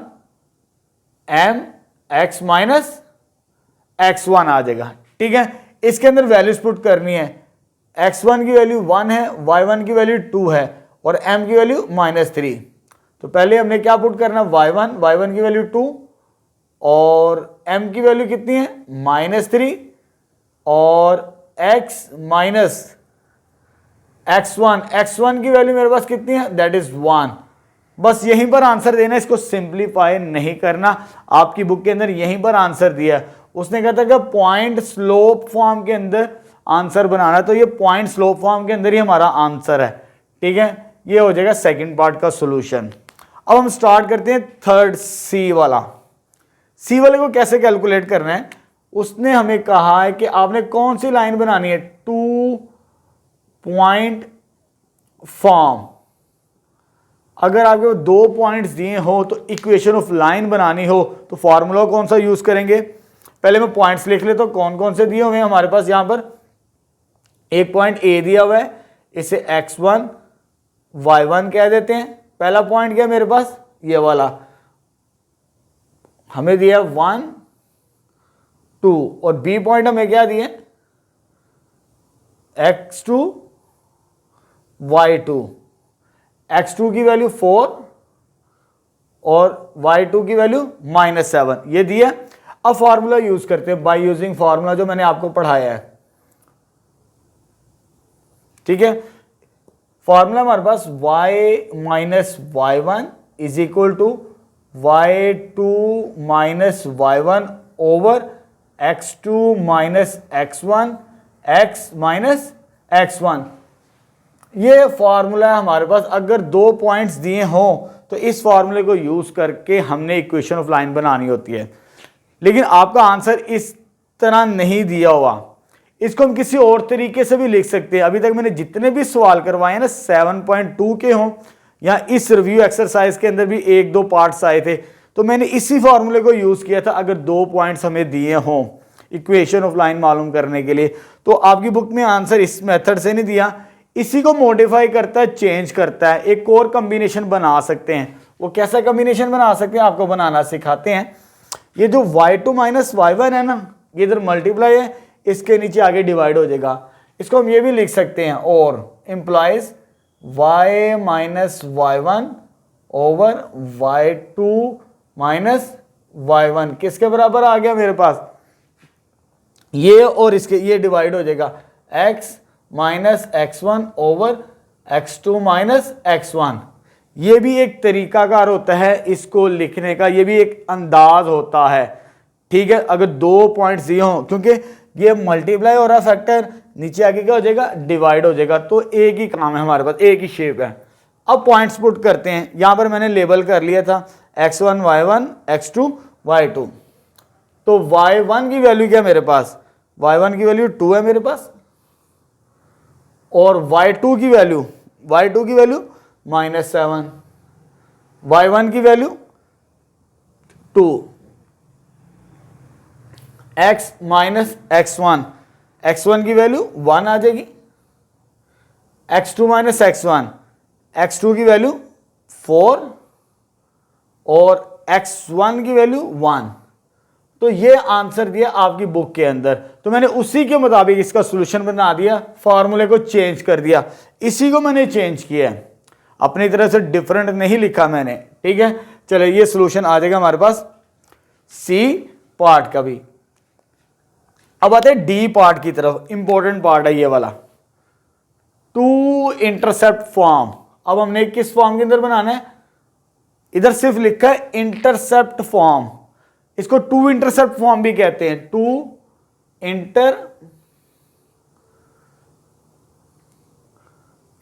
m x minus x1 आ जाएगा, ठीक है। इसके अंदर वैल्यूज पुट करनी है, x1 की वैल्यू 1 है, y1 की वैल्यू 2 है, और m की वैल्यू -3। तो पहले हमने क्या पुट करना, y1 की वैल्यू 2 और m की वैल्यू कितनी है -3, और x माइनस x1 की वैल्यू मेरे पास कितनी है, दैट इज 1। बस यहीं पर आंसर देना, इसको सिंप्लीफाई नहीं करना, आपकी बुक के अंदर यहीं पर आंसर दिया है। उसने कहा था कि पॉइंट स्लोप फॉर्म के अंदर आंसर बनाना, तो ये पॉइंट स्लोप फॉर्म के अंदर ही हमारा आंसर है, ठीक है। ये हो जाएगा सेकंड पार्ट का सॉल्यूशन। अब हम स्टार्ट करते हैं थर्ड, सी वाला। सी वाले को कैसे कैलकुलेट करना है, उसने हमें कहा है कि आपने कौन सी लाइन बनानी है, 2 पॉइंट फॉर्म। अगर आपके 2 पॉइंट्स दिए हो तो इक्वेशन ऑफ लाइन बनानी हो तो फॉर्मूला कौन सा यूज करेंगे, पहले मैं पॉइंट्स लिख लेता हूं, कौन कौन से दिए हुए हैं हमारे पास। यहां पर एक पॉइंट ए दिया हुआ है, इसे x1 y1 कह देते हैं। पहला पॉइंट क्या मेरे पास, ये वाला हमें दिया 1 2, और बी पॉइंट हमें क्या दिए, x2 y2, x2 की वैल्यू 4 और y2 की वैल्यू -7, ये दिया। अब फॉर्मूला यूज करते हैं बाय यूजिंग फॉर्मूला जो मैंने आपको पढ़ाया है, ठीक है। फॉर्मूला हमारे पास y minus y1 is equal to y2 minus y1 over x2 minus x1 x minus x1। ये फॉर्मूला है हमारे पास। अगर 2 पॉइंट्स दिए हों तो इस फॉर्मूले को यूज करके हमने इक्वेशन ऑफ लाइन बनानी होती है, लेकिन आपका आंसर इस तरह नहीं दिया हुआ। इसको हम किसी और तरीके से भी लिख सकते हैं। अभी तक मैंने जितने भी सवाल करवाए हैं ना 7.2 के हों या इस रिव्यू एक्सरसाइज के अंदर भी 1-2 पार्ट्स आए थे, तो मैंने इसी फॉर्मूले को यूज किया था। अगर 2 पॉइंट्स हमें दिए हों इक्वेशन ऑफ लाइन मालूम करने के लिए, तो आपकी बुक में आंसर इस मेथड से नहीं दिया, इसी को मॉडिफाई करता है, चेंज करता है, एक और कॉम्बिनेशन बना सकते हैं। वो कैसा कॉम्बिनेशन बना सकते हैं आपको बनाना सिखाते हैं। ये जो y2 माइनस y1 है ना, ये इधर मल्टीप्लाई है, इसके नीचे आगे डिवाइड हो जाएगा। इसको हम ये भी लिख सकते हैं, और implies y minus y1 over y2 minus y1 किसके बराबर आ गया मेरे पास, ये और इसके ये डिवाइड हो जाएगा x minus x1 over x2 minus x1। ये भी एक तरीकाकार होता है इसको लिखने का, ये भी एक अंदाज होता है। ठीक है, अगर 2 पॉइंट्स दिए हों, क्योंकि ये मल्टीप्लाई हो रहा फैक्टर, नीचे आगे क्या हो जाएगा, डिवाइड हो जाएगा, तो एक ही काम है हमारे पास, एक ही शेप है। अब पॉइंट्स पुट करते हैं। यहां पर मैंने लेबल कर लिया था x1 y1 x2 y2। तो y1 की वैल्यू क्या मेरे पास, y1 की वैल्यू 2 है मेरे पास, और y2 की वैल्यू -7, y1 की वैल्यू 2, x माइनस x1 की वैल्यू 1 आ जाएगी, x2 माइनस x2 की वैल्यू 4 और x1 की वैल्यू 1। तो ये आंसर दिया आपकी बुक के अंदर। तो मैंने उसी के मुताबिक इसका सॉल्यूशन बना दिया, फार्मूले को चेंज कर दिया, इसी को मैंने चेंज किया है, अपनी तरह से डिफरेंट नहीं लिखा मैंने। ठीक है, चलो ये सॉल्यूशन आ जाएगा हमारे पास सी पार्ट का भी। अब आते हैं डी पार्ट की तरफ, इंपॉर्टेंट पार्ट है ये वाला, टू इंटरसेप्ट फॉर्म। अब हमने किस फॉर्म के अंदर बनाना है, इधर सिर्फ लिखा है इंटरसेप्ट फॉर्म, इसको टू इंटरसेप्ट फॉर्म भी कहते हैं, two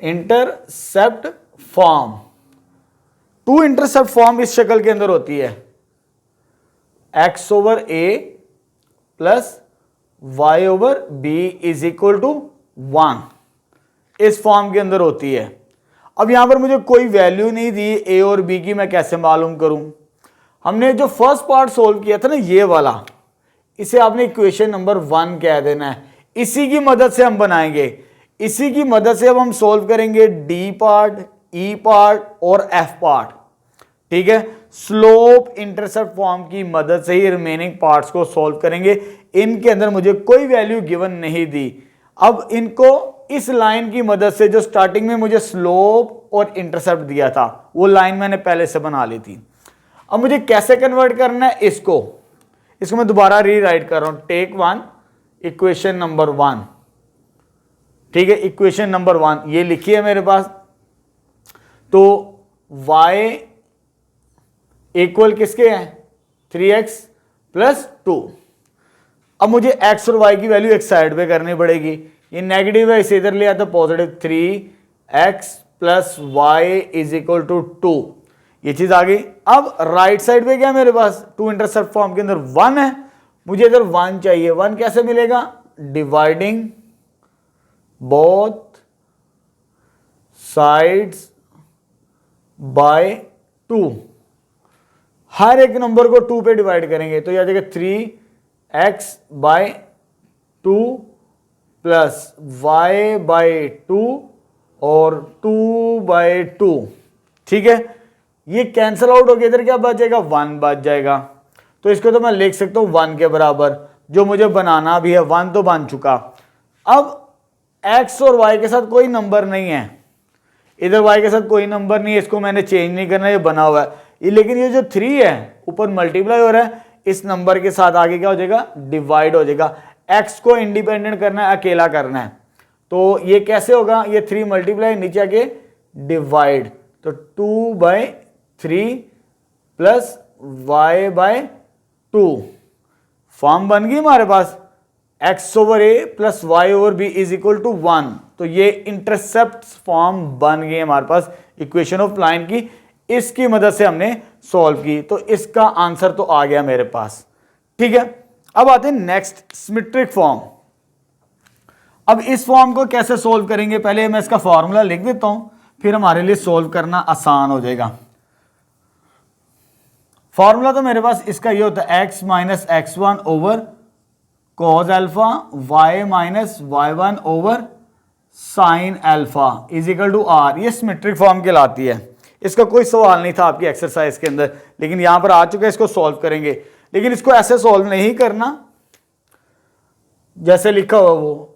intercept form. Two intercept form इस शक्ल के अंदर होती है, x over a plus y over b is equal to 1, इस फॉर्म के अंदर होती है। अब यहां पर मुझे कोई वैल्यू नहीं दी a और b की, मैं कैसे मालूम करूं। हमने जो फर्स्ट पार्ट सोल्व किया था ना ये वाला, इसे आपने इक्वेशन नंबर 1 कह देना है, इसी की मदद से हम बनाएंगे, इसी की मदद से अब हम सोल्व करेंगे डी पार्ट, ई पार्ट और एफ पार्ट। ठीक है, स्लोप इंटरसेप्ट फॉर्म की मदद से ही रिमेनिंग पार्ट्स को सोल्व करेंगे। इनके अंदर मुझे कोई वैल्यू गिवन नहीं दी। अब इनको इस लाइन की मदद से, जो स्टार्टिंग में मुझे स्लोप और इंटरसेप्ट दिया था, वो लाइन मैंने पहले से बना ली थी। अब मुझे कैसे कन्वर्ट करना है इसको मैं दोबारा रीराइट कर रहा हूं, टेक 1 इक्वेशन नंबर 1। ठीक है, इक्वेशन नंबर 1 ये लिखी है मेरे पास। तो y इक्वल किसके हैं, 3x प्लस 2। अब मुझे x और y की वैल्यू एक साइड पे करनी पड़ेगी, ये नेगेटिव है इसे इधर ले आता, positive 3x plus y is equal to 2, ये चीज आ गई। अब राइट साइड पे क्या मेरे पास, टू इंटरसेप्ट फॉर्म के अंदर 1 है, मुझे इधर 1 चाहिए। 1 कैसे मिलेगा, डिवाइडिंग बोथ साइड्स बाय 2, हर एक नंबर को 2 पे डिवाइड करेंगे तो यह आ जाएगा 3x bye 2 plus y by 2 और 2 बाय 2। ठीक है, ये कैंसल आउट हो गया, इधर क्या बच जाएगा, 1 बच जाएगा। तो इसको तो मैं लिख सकता हूं 1 के बराबर, जो मुझे बनाना भी है 1 तो बन चुका। अब x और y के साथ कोई नंबर नहीं है, इधर y के साथ कोई नंबर नहीं है, इसको मैंने चेंज नहीं करना, ये बना हुआ है। लेकिन ये जो 3 है ऊपर मल्टीप्लाई हो रहा है, इस नंबर के साथ आगे क्या हो जाएगा, डिवाइड हो जाएगा। x को इंडिपेंडेंट करना है, अकेला करना है, तो ये कैसे होगा, ये 3 मल्टीप्लाई नीचे आके डिवाइड, तो 2 by 3 plus y by 2, form बन गई हमारे पास x over a plus y over b is equal to 1। तो ये इंटरसेप्ट फॉर्म बन गई हमारे पास इक्वेशन ऑफ लाइन की, इसकी मदद से हमने सॉल्व की, तो इसका आंसर तो आ गया मेरे पास। ठीक है, अब आते हैं नेक्स्ट सिमेट्रिक फॉर्म। अब इस फॉर्म को कैसे सोल्व करेंगे, पहले मैं इसका फॉर्मूला लिख देता हूं, फिर हमारे लिए सोल्व करना आसान हो जाएगा। फॉर्मूला तो मेरे पास इसका ये होता है x minus x1 over cos alpha y minus y1 over sine alpha is equal to r। ये सिमेट्रिक फॉर्म कहलाती है। इसका कोई सवाल नहीं था आपकी एक्सरसाइज के अंदर, लेकिन यहां पर आ चुका है, इसको सॉल्व करेंगे। लेकिन इसको ऐसे सॉल्व नहीं करना जैसे लिखा हुआ वो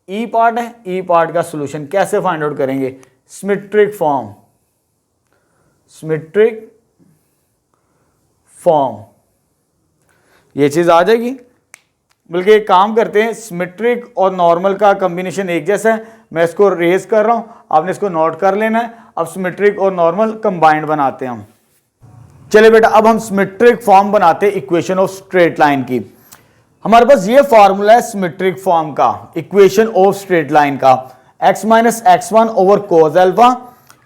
ई पार्ट है। ई पार्ट का सॉल्यूशन कैसे फाइंड आउट करेंगे, सिमेट्रिक फॉर्म, सिमेट्रिक फॉर्म, ये चीज आ जाएगी। बल्कि एक काम करते हैं, सिमेट्रिक और नॉर्मल का कॉम्बिनेशन एक जैसा है, मैं इसको रेज कर रहा हूं, आपने इसको नोट कर लेना है। अब सिमेट्रिक और नॉर्मल कंबाइंड बनाते हैं हम। चलिए बेटा, अब हम सिमेट्रिक फॉर्म बनाते हैं इक्वेशन ऑफ स्ट्रेट लाइन की। हमारे पास ये फॉर्मूला है सिमेट्रिक फॉर्म का, इक्वेशन ऑफ स्ट्रेट लाइन का, x minus x1 over cos alpha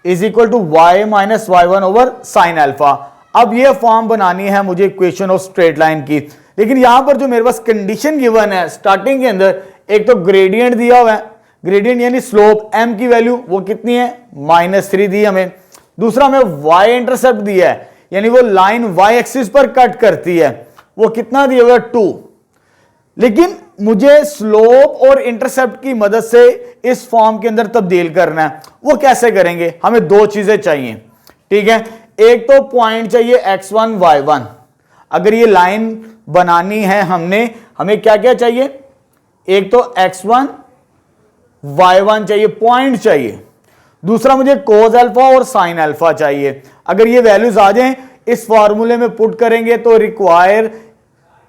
is equal to y minus y1 over sine alpha. अब ये फॉर्म बनानी है मुझे इक्वेशन ऑफ स्ट्रेट लाइन की, लेकिन यहां पर जो मेरे पास कंडीशन गिवन है स्टार्टिंग के अंदर, एक तो ग्रेडियंट दिया हुआ है, ग्रेडियंट यानी स्लोप m की वैल्यू वो कितनी है -3 दी हमें। दूसरा हमें y इंटरसेप्ट दिया है, यानी वो लाइन y एक्सिस पर कट करती है, वो कितना दिया हुआ है 2। लेकिन मुझे स्लोप और इंटरसेप्ट की मदद से इस फॉर्म के अंदर तब्दील करना है। वो कैसे करेंगे, हमें दो चीजें चाहिए, ठीक है। एक तो पॉइंट चाहिए x1 y1। अगर ये लाइन बनानी है हमें क्या क्या चाहिए, एक तो x1 y1 चाहिए, पॉइंट चाहिए। दूसरा मुझे कोस अल्फा और साइन अल्फा चाहिए। अगर ये वैल्यूज आ जाएं, इस फॉर्मूले में पुट करेंगे तो require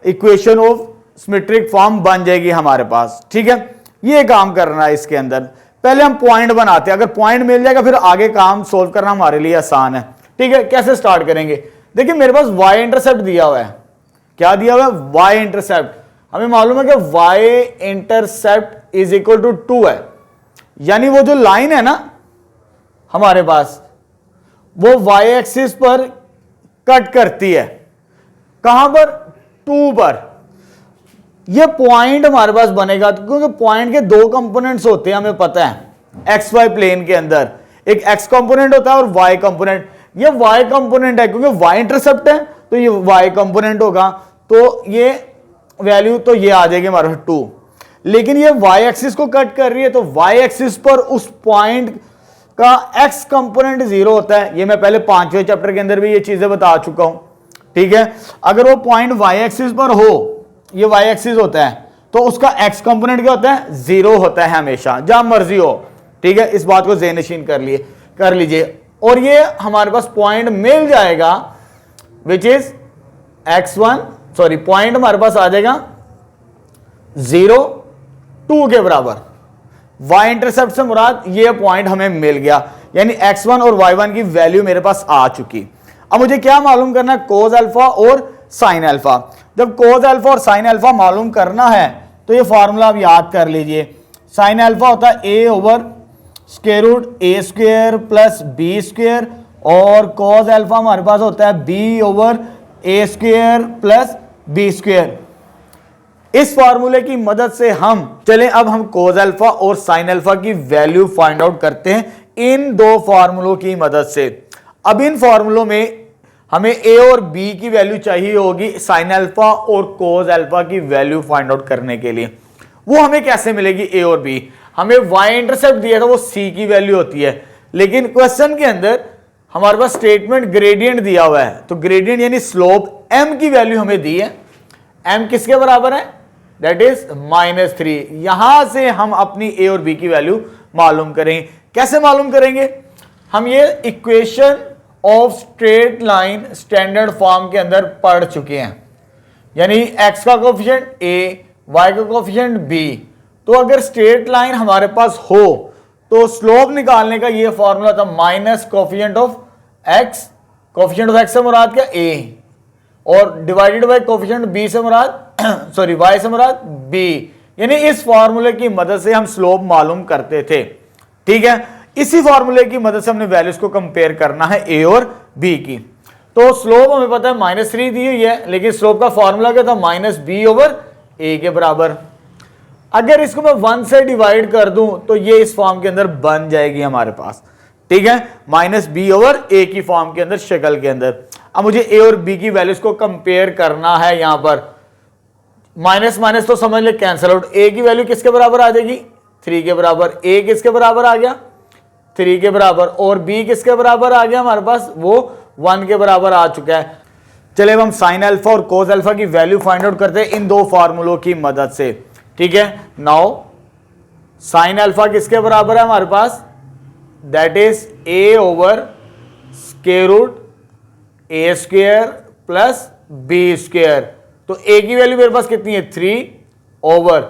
equation of symmetric form बन जाएगी हमारे पास, ठीक है। ये काम करना है इसके अंदर। पहले हम पॉइंट बनाते हैं, अगर पॉइंट मिल जाएगा फिर आगे काम सोल्व करना हमारे लिए आसान है, ठीक है। कैसे स्टार्ट करेंगे, देखिए मेरे पास y इंटरसेप्ट दिया हुआ है। क्या दिया हुआ है, y इंटरसेप्ट। हमें मालूम है कि y intercept is equal to 2 है, यानी वो जो लाइन है ना हमारे पास, वो y एक्सिस पर कट करती है, कहां पर, 2 पर। ये पॉइंट हमारे पास बनेगा, क्योंकि पॉइंट के दो कंपोनेंट्स होते हैं, हमें पता है एक्स वाई प्लेन के अंदर एक एक्स कंपोनेंट होता है और वाई कंपोनेंट। ये वाई कंपोनेंट है क्योंकि वाई इंटरसेप्ट है, तो ये वाई कंपोनेंट होगा, तो ये वैल्यू तो ये आ जाएगी हमारे 2। लेकिन ये वाई एक्सिस को कट कर रही है, तो वाई एक्सिस पर उस पॉइंट का एक्स कंपोनेंट 0 होता है। ये मैं पहले 5वें चैप्टर के अंदर भी ये चीजें बता चुका हूं, ठीक है। अगर वो पॉइंट वाई एक्सिस पर हो, ये वाई एक्सिस होता है, तो उसका एक्स कंपोनेंट क्या होता है, 0 होता है हमेशा, जहां मर्जी हो, ठीक है। इस बात को ज़हन-नशीन कर लीजिए। और ये हमारे पास पॉइंट मिल जाएगा which is x1, sorry point हमारे पास आ जाएगा 0 2 के बराबर। y इंटरसेप्ट से मुराद ये पॉइंट हमें मिल गया, यानी x1 और y1 की वैल्यू मेरे पास आ चुकी। अब मुझे क्या मालूम करना है, कोस अल्फा और साइन अल्फा। जब कोस अल्फा और साइन अल्फा मालूम करना है तो ये फॉर्मूला आप याद कर लीजिए। साइन अल्फा होता है a over square root a square plus b square, और कोस अल्फा हमारे पास होता है b ओवर a square plus b square. इस फॉर्मूले की मदद से हम चलें, अब हम कोस अल्फा और साइन अल्फा की वैल्यू फाइंड आउट करते हैं इन दो फॉर्मूलों की मदद से। अब इन फॉर्मूलों में हमें a और b की वैल्यू चाहिए होगी साइन अल्फा और कोस अल्फा की वैल्यू फाइंड आउट करने के लिए। वो हमें कैसे मिलेगी a और b, हमें y इंटरसेप्ट दिया था, वो c की वैल्यू होती है। लेकिन क्वेश्चन के अंदर हमारे पास स्टेटमेंट ग्रेडियंट दिया हुआ है, तो ग्रेडियंट यानी स्लोप m की वैल्यू हमें दी है। m किसके बराबर है, दैट इज -3। यहां से हम अपनी a और b की वैल्यू मालूम करेंगे। कैसे मालूम करेंगे, हम ये equation of straight line standard form के अंदर पढ़ चुके हैं, यानी x का कोफिशिएंट a, y का कोफिशिएंट b। तो अगर स्ट्रेट लाइन हमारे पास हो तो स्लोप निकालने का ये फॉर्मूला था minus coefficient of x। Coefficient of x से मुराद क्या, a, और डिवाइडेड बाय कोफिशिएंट b से मुराद सॉरी y से मुराद b। यानी इस फॉर्मूले की मदद से हम स्लोप मालूम करते थे, ठीक है। इसी फॉर्मूले की मदद से हमने वैल्यूज को कंपेयर करना है a और b की। तो स्लोप हमें पता है -3 दी हुई है, लेकिन स्लोप का फॉर्मूला क्या था, -b ओवर a के बराबर। अगर इसको मैं 1 से डिवाइड कर दूं तो ये इस फॉर्म के अंदर बन जाएगी हमारे पास, ठीक है, माइनस बी ओवर ए की फॉर्म के अंदर, शक्ल के अंदर। अब मुझे ए और बी की वैल्यूज को कंपेयर करना है। यहां पर माइनस माइनस तो समझ ले कैंसिल आउट, ए की वैल्यू किसके बराबर आ जाएगी 3 के बराबर, ए किसके बराबर आ गया 3 के बराबर, और बी किसके बराबर आ गया हमारे पास, वो 1 के बराबर आ चुका है। चलिए अब हम साइन अल्फा और कोस अल्फा की वैल्यू फाइंड आउट करते हैं इन दो फार्मूलों की मदद से, ठीक है। नाउ साइन अल्फा किसके बराबर है हमारे पास, that is a over square root A square plus B square. तो ए की वैल्यू मेरे पास कितनी है 3 ओवर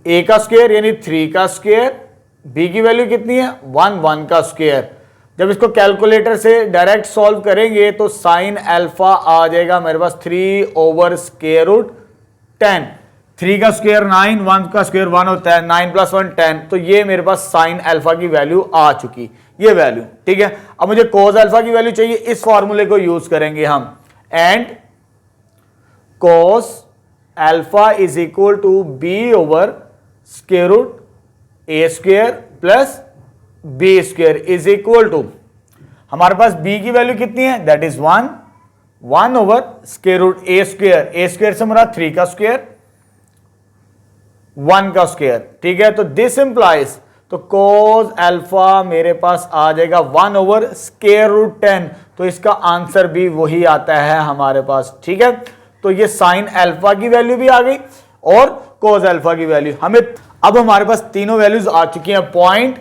ए का स्क्वायर यानी 3 का स्क्वायर, बी की वैल्यू कितनी है 1 का स्क्वायर। जब इसको कैलकुलेटर से डायरेक्ट सॉल्व करेंगे तो साइन अल्फा आ जाएगा मेरे पास 3 ओवर स्क्वायर रूट 10, 3 का स्क्वायर 9, 1 का स्क्वायर 1 होता है, 9 + 1 10। तो ये मेरे पास साइन अल्फा की वैल्यू आ चुकी, ये वैल्यू, ठीक है। अब मुझे कोस अल्फा की वैल्यू चाहिए, इस फॉर्मूले को यूज करेंगे हम, and cos alpha is equal to B over square root A square plus B square is equal to, हमारे पास बी की वैल्यू कितनी है, that is 1 over square root A square, A square से मुराद 3 का स्क्वायर 1 का स्क्वायर, ठीक है। तो दिस इंप्लाइज, तो कोस अल्फा मेरे पास आ जाएगा 1 ओवर स्क्वायर रूट 10, तो इसका आंसर भी वही आता है हमारे पास, ठीक है। तो ये साइन अल्फा की वैल्यू भी आ गई और कोस अल्फा की वैल्यू हमें, अब हमारे पास तीनों वैल्यूज आ चुकी हैं, पॉइंट,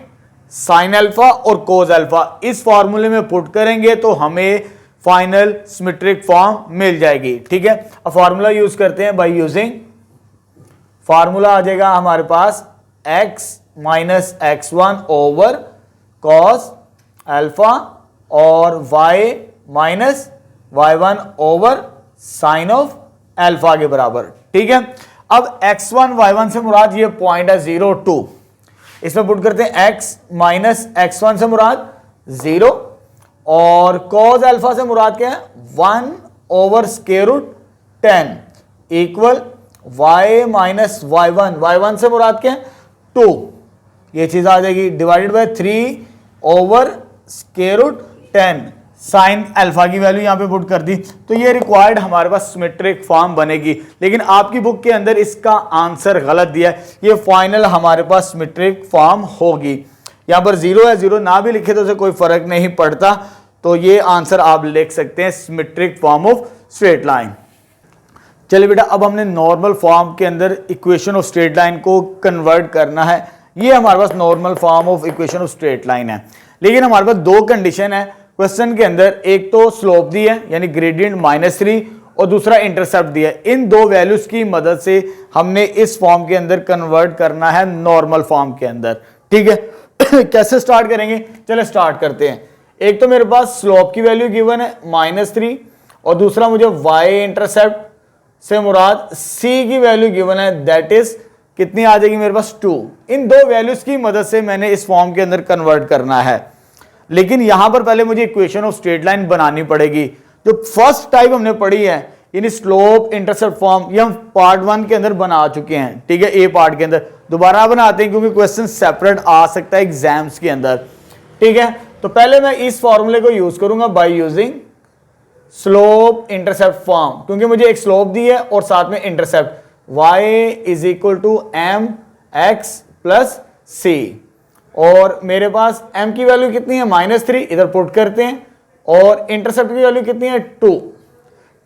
साइन अल्फा और कोस अल्फा। इस फॉर्मूले में पुट करेंगे तो हमें फाइनल सिमेट्रिक फॉर्म मिल जाएगी, ठीक है। अब फॉर्मूला यूज करते हैं, बाय यूजिंग फॉर्मूला आ जाएगा हमारे पास x minus x1 over cos alpha और y minus y1 over sine of alpha के बराबर, ठीक है। अब x1 y1 से मुराद ये पॉइंट है 0 2, इसमें पुट करते हैं x माइनस x1 से मुराद 0 और cos अल्फा से मुराद क्या है 1 over square root 10 equal y minus y1 से मुराद क्या है 2, ये चीज आ जाएगी, divided by 3 over square root 10, sine alpha की वैल्यू यहां पे पुट कर दी। तो ये रिक्वायर्ड हमारे पास सिमेट्रिक फॉर्म बनेगी, लेकिन आपकी बुक के अंदर इसका आंसर गलत दिया है, ये फाइनल हमारे पास सिमेट्रिक फॉर्म होगी। यहां पर 0 है, 0 ना भी लिखे तो उसे कोई फर्क नहीं पड़ता, तो ये आंसर आप लिख सकते हैं symmetric form of straight line. चलिए बेटा, अब हमने नॉर्मल फॉर्म के अंदर इक्वेशन ऑफ स्ट्रेट लाइन को कन्वर्ट करना है। ये हमारे पास normal form of equation of straight line है, लेकिन हमारे पास दो कंडीशन है क्वेश्चन के अंदर, एक तो स्लोप दी है यानी ग्रेडियंट -3 और दूसरा इंटरसेप्ट दिया है। इन दो वैल्यूज की मदद से हमने इस फॉर्म के अंदर कन्वर्ट करना है नॉर्मल फॉर्म के अंदर, ठीक है। कैसे स्टार्ट करेंगे, चले स्टार्ट करते हैं। एक तो मेरे पास स्लोप की वैल्यू गिवन है -3 और दूसरा मुझे y इंटरसेप्ट से मुराद c की वैल्यू गिवन है, दैट इज कितनी आ जाएगी मेरे पास 2। इन दो वैल्यूज की मदद से मैंने इस फॉर्म के अंदर कन्वर्ट करना है, लेकिन यहां पर पहले मुझे इक्वेशन ऑफ स्ट्रेट लाइन बनानी पड़ेगी। जो फर्स्ट टाइप हमने पढ़ी है यानी स्लोप इंटरसेप्ट फॉर्म, ये हम पार्ट 1 के अंदर बना चुके हैं, ठीक है, ए पार्ट के अंदर दोबारा बनाते हैं क्योंकि क्वेश्चन सेपरेट आ सकता है एग्जाम्स के अंदर, ठीक है। तो पहले मैं इस फॉर्मूले को यूज करूंगा by using slope intercept form, क्योंकि मुझे एक स्लोप दी है और साथ में intercept y is equal to m x plus c, और मेरे पास m की वैल्यू कितनी है -3, इधर पुट करते हैं, और इंटरसेप्ट की वैल्यू कितनी है 2,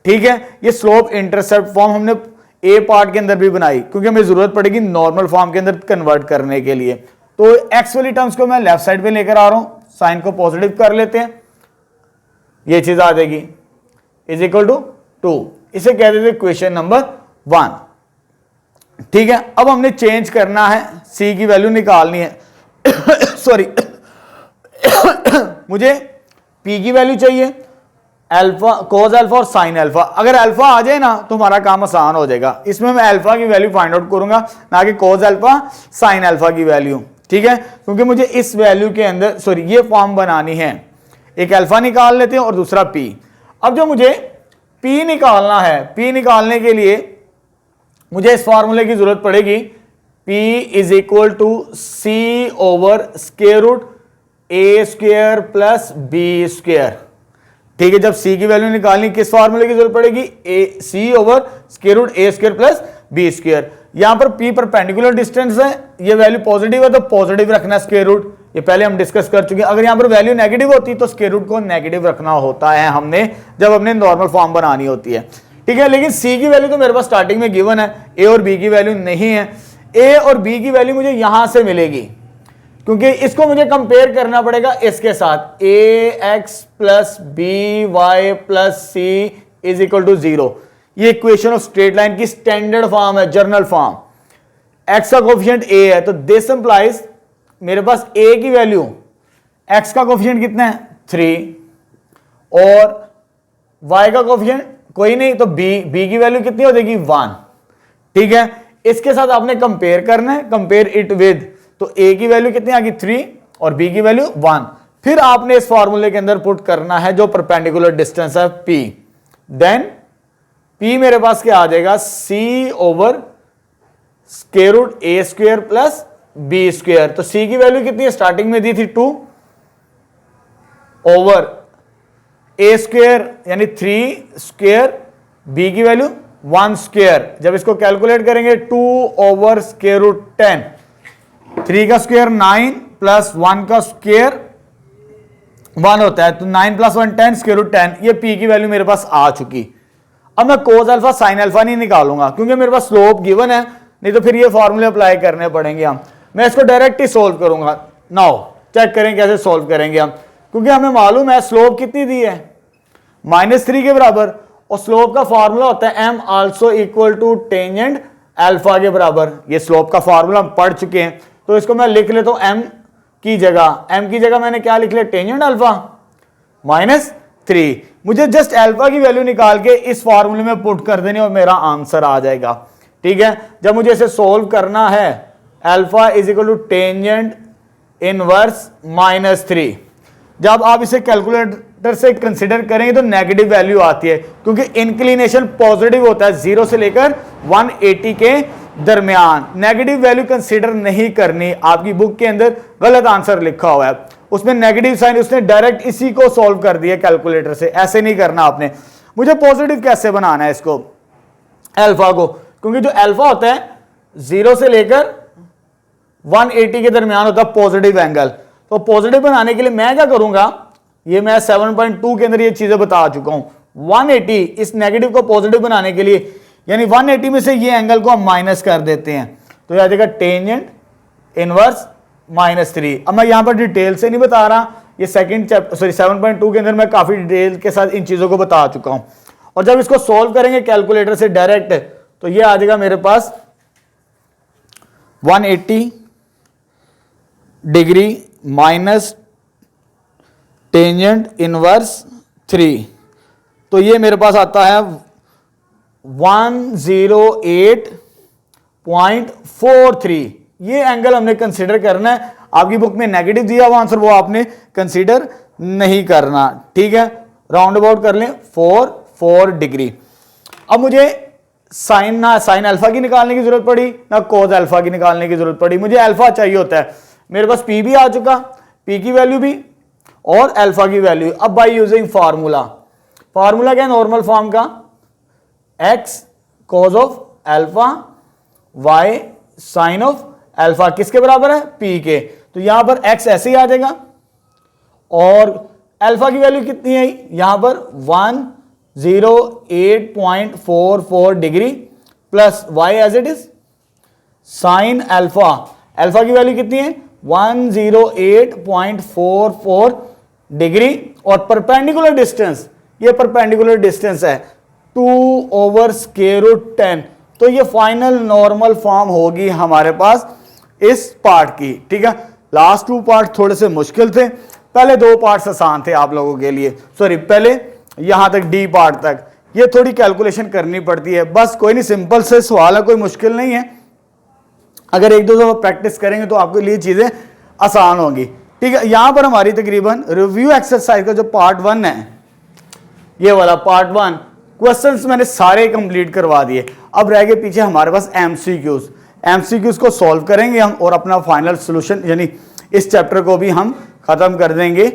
ठीक है। ये स्लोप इंटरसेप्ट फॉर्म हमने ए पार्ट के अंदर भी बनाई क्योंकि हमें जरूरत पड़ेगी नॉर्मल फॉर्म के अंदर कन्वर्ट करने के लिए। तो एक्स वाली टर्म्स को मैं लेफ्ट साइड पे लेकर आ रहा हूं, साइन को पॉजिटिव कर लेते हैं, ये चीज आ जाएगी इज इक्वल टू 2, इसे कह देते क्वेश्चन नंबर 1, ठीक है। अब हमने चेंज करना है, सी की वैल्यू निकालनी है सॉरी मुझे पी की वैल्यू चाहिए, अल्फा, कोस अल्फा और साइन अल्फा। अगर अल्फा आ जाए ना तो हमारा काम आसान हो जाएगा, इसमें मैं अल्फा की वैल्यू फाइंड आउट करूंगा, ना कि कोस अल्फा साइन अल्फा की वैल्यू, ठीक है, क्योंकि मुझे इस वैल्यू के अंदर सॉरी ये फॉर्म बनानी है। एक अल्फा निकाल लेते हैं और दूसरा पी। अब जो मुझे पी निकालना है, पी निकालने के लिए मुझे इस फॉर्मूले की जरूरत पड़ेगी P is equal to C over square root A square plus B square. ठीक है, जब c की वैल्यू निकालनी किस फॉर्मूले की जरूरत पड़ेगी, ए सी ओवर स्क्वायर रूट ए स्क्वायर प्लस बी स्क्वायर। यहां पर p परपेंडिकुलर डिस्टेंस है, ये वैल्यू पॉजिटिव है तो पॉजिटिव रखना स्क्वायर रूट, ये पहले हम डिस्कस कर चुके हैं। अगर यहां पर वैल्यू नेगेटिव होती तो स्क्वायर रूट को नेगेटिव रखना होता है हमने, जब हमने नॉर्मल फॉर्म बनानी होती है। ठीक है, लेकिन c की वैल्यू तो मेरे पास स्टार्टिंग में गिवन है, a और b की वैल्यू नहीं है। a और b की वैल्यू मुझे यहां से मिलेगी, क्योंकि इसको मुझे कंपेयर करना पड़ेगा इसके साथ, ax plus B Y plus C is equal to 0। ये इक्वेशन ऑफ स्ट्रेट लाइन की स्टैंडर्ड फॉर्म है, जर्नल फॉर्म। x का कोफिशिएंट a है तो दिस इंप्लाइज मेरे पास a की वैल्यू, x का कोफिशिएंट कितना है 3 और y का कोफिशिएंट कोई नहीं तो b की वैल्यू कितनी हो जाएगी 1। ठीक है, इसके साथ आपने कंपेयर करना है, कंपेयर इट विद, तो a की वैल्यू कितनी आ गई 3 और b की वैल्यू 1। फिर आपने इस फॉर्मूले के अंदर पुट करना है जो परपेंडिकुलर डिस्टेंस है p, देन p मेरे पास क्या आ जाएगा c ओवर स्क्वायर रूट ए स्क्वायर प्लस बी स्क्वायर। तो c की वैल्यू कितनी है, स्टार्टिंग में दी थी 2 ओवर ए स्क्वायर यानी 3 स्क्वायर, b की वैल्यू 1 स्क्वायर। जब इसको कैलकुलेट करेंगे 2 ओवर स्क्वायर रूट 10, 3 का स्क्वायर 9 प्लस 1 का स्क्वायर 1 होता है, तो 9 प्लस 1 10 स्क्वायर रूट 10। ये p की वैल्यू मेरे पास आ चुकी। अब मैं कोस अल्फा साइन अल्फा नहीं निकालूंगा क्योंकि मेरे पास स्लोप गिवन है, नहीं तो फिर ये फॉर्मूले अप्लाई करने पड़ेंगे हम। मैं इसको डायरेक्ट ही सोल्व करूंगा। नाउ चेक करें कैसे सोल्व करेंगे हम, क्योंकि हमें मालूम है स्लोप कितनी दी है -3 के बराबर, और स्लोप का फॉर्मूला होता है m also equal to tangent alpha के बराबर। ये स्लोप का फॉर्मूला हम पढ़ चुके हैं, तो इसको मैं लिख लेता हूं m की जगह मैंने क्या लिख लिया, टेंजेंट अल्फा -3। मुझे जस्ट अल्फा की वैल्यू निकाल के इस फॉर्मूले में पुट कर देनी और मेरा आंसर आ जाएगा। ठीक है, जब मुझे इसे सोल्व करना है, alpha is equal to tangent inverse -3। जब आप इसे कैलकुलेटर से कंसीडर करेंगे तो नेगेटिव वैल्यू आती है, क्योंकि इंक्लिनेशन पॉजिटिव होता है 0 से लेकर 180 के दरमियान। नेगेटिव वैल्यू कंसीडर नहीं करनी, आपकी बुक के अंदर गलत आंसर लिखा हुआ है, उसमें नेगेटिव साइन उसने डायरेक्ट इसी को सॉल्व कर दिया कैलकुलेटर से। ऐसे नहीं करना आपने। मुझे पॉजिटिव कैसे बनाना है इसको, अल्फा को, क्योंकि जो अल्फा होता है 0 से लेकर 180 के दरमियान होता है पॉजिटिव एंगल। तो पॉजिटिव बनाने के लिए मैं क्या करूंगा, ये मैं 7.2 के अंदर ये चीजें बता चुका हूं। 180 इस नेगेटिव को पॉजिटिव बनाने के लिए, यानी 180 में से ये एंगल को हम माइनस कर देते हैं, तो यह देगा टेंजेंट इनवर्स -3। अब मैं यहां पर डिटेल से नहीं बता रहा, ये सेकंड चैप्टर 7.2 के अंदर मैं काफी डिटेल के साथ इन चीजों को बता चुका हूं। और जब इसको सोल्व करेंगे कैलकुलेटर से डायरेक्ट, तो ये आ जाएगा मेरे पास 180 डिग्री माइनस टेंजेंट इनवर्स 3, तो ये मेरे पास आता है 108.43। ये एंगल हमने कंसीडर करना है। आपकी बुक में नेगेटिव दिया हुआ आंसर वो आपने कंसीडर नहीं करना। ठीक है, राउंड अबाउट कर लें 4 डिग्री। अब मुझे साइन अल्फा की निकालने की जरूरत पड़ी ना कोस अल्फा की निकालने की जरूरत पड़ी, मुझे अल्फा चाहिए होता है। मेरे पास p भी आ चुका, p की वैल्यू भी और अल्फा की वैल्यू। अब बाय यूजिंग फार्मूला क्या है नॉर्मल फॉर्म का, x cos of alpha y sine of alpha किसके बराबर है, p के। तो यहां पर x ऐसे ही आ जाएगा और अल्फा की वैल्यू कितनी है यहां पर 108.44 degree plus y as it is sine alpha की वैल्यू कितनी है 108.44 डिग्री और परपेंडिकुलर डिस्टेंस, ये परपेंडिकुलर डिस्टेंस है 2 ओवर स्क्वायर रूट 10। तो ये फाइनल नॉर्मल फॉर्म होगी हमारे पास इस पार्ट की। ठीक है, लास्ट 2 पार्ट थोड़े से मुश्किल थे, पहले 2 पार्ट्स आसान थे आप लोगों के लिए। सॉरी, पहले यहां तक डी पार्ट तक ये थोड़ी कैलकुलेशन करनी पड़ती है, बस कोई नहीं, सिंपल से सवाल है, कोई मुश्किल नहीं है। अगर 1-2 दफा प्रैक्टिस करेंगे तो आपके लिए चीजें आसान होंगी। ठीक है, यहां पर हमारी तकरीबन रिव्यू एक्सरसाइज का जो पार्ट 1 है, ये वाला पार्ट 1 क्वेश्चंस मैंने सारे कंप्लीट करवा दिए। अब रह गए पीछे हमारे पास एमसीक्यूज। एमसीक्यूज को सॉल्व करेंगे हम और अपना फाइनल सोल्यूशन यानी इस चैप्टर को भी हम खत्म कर देंगे।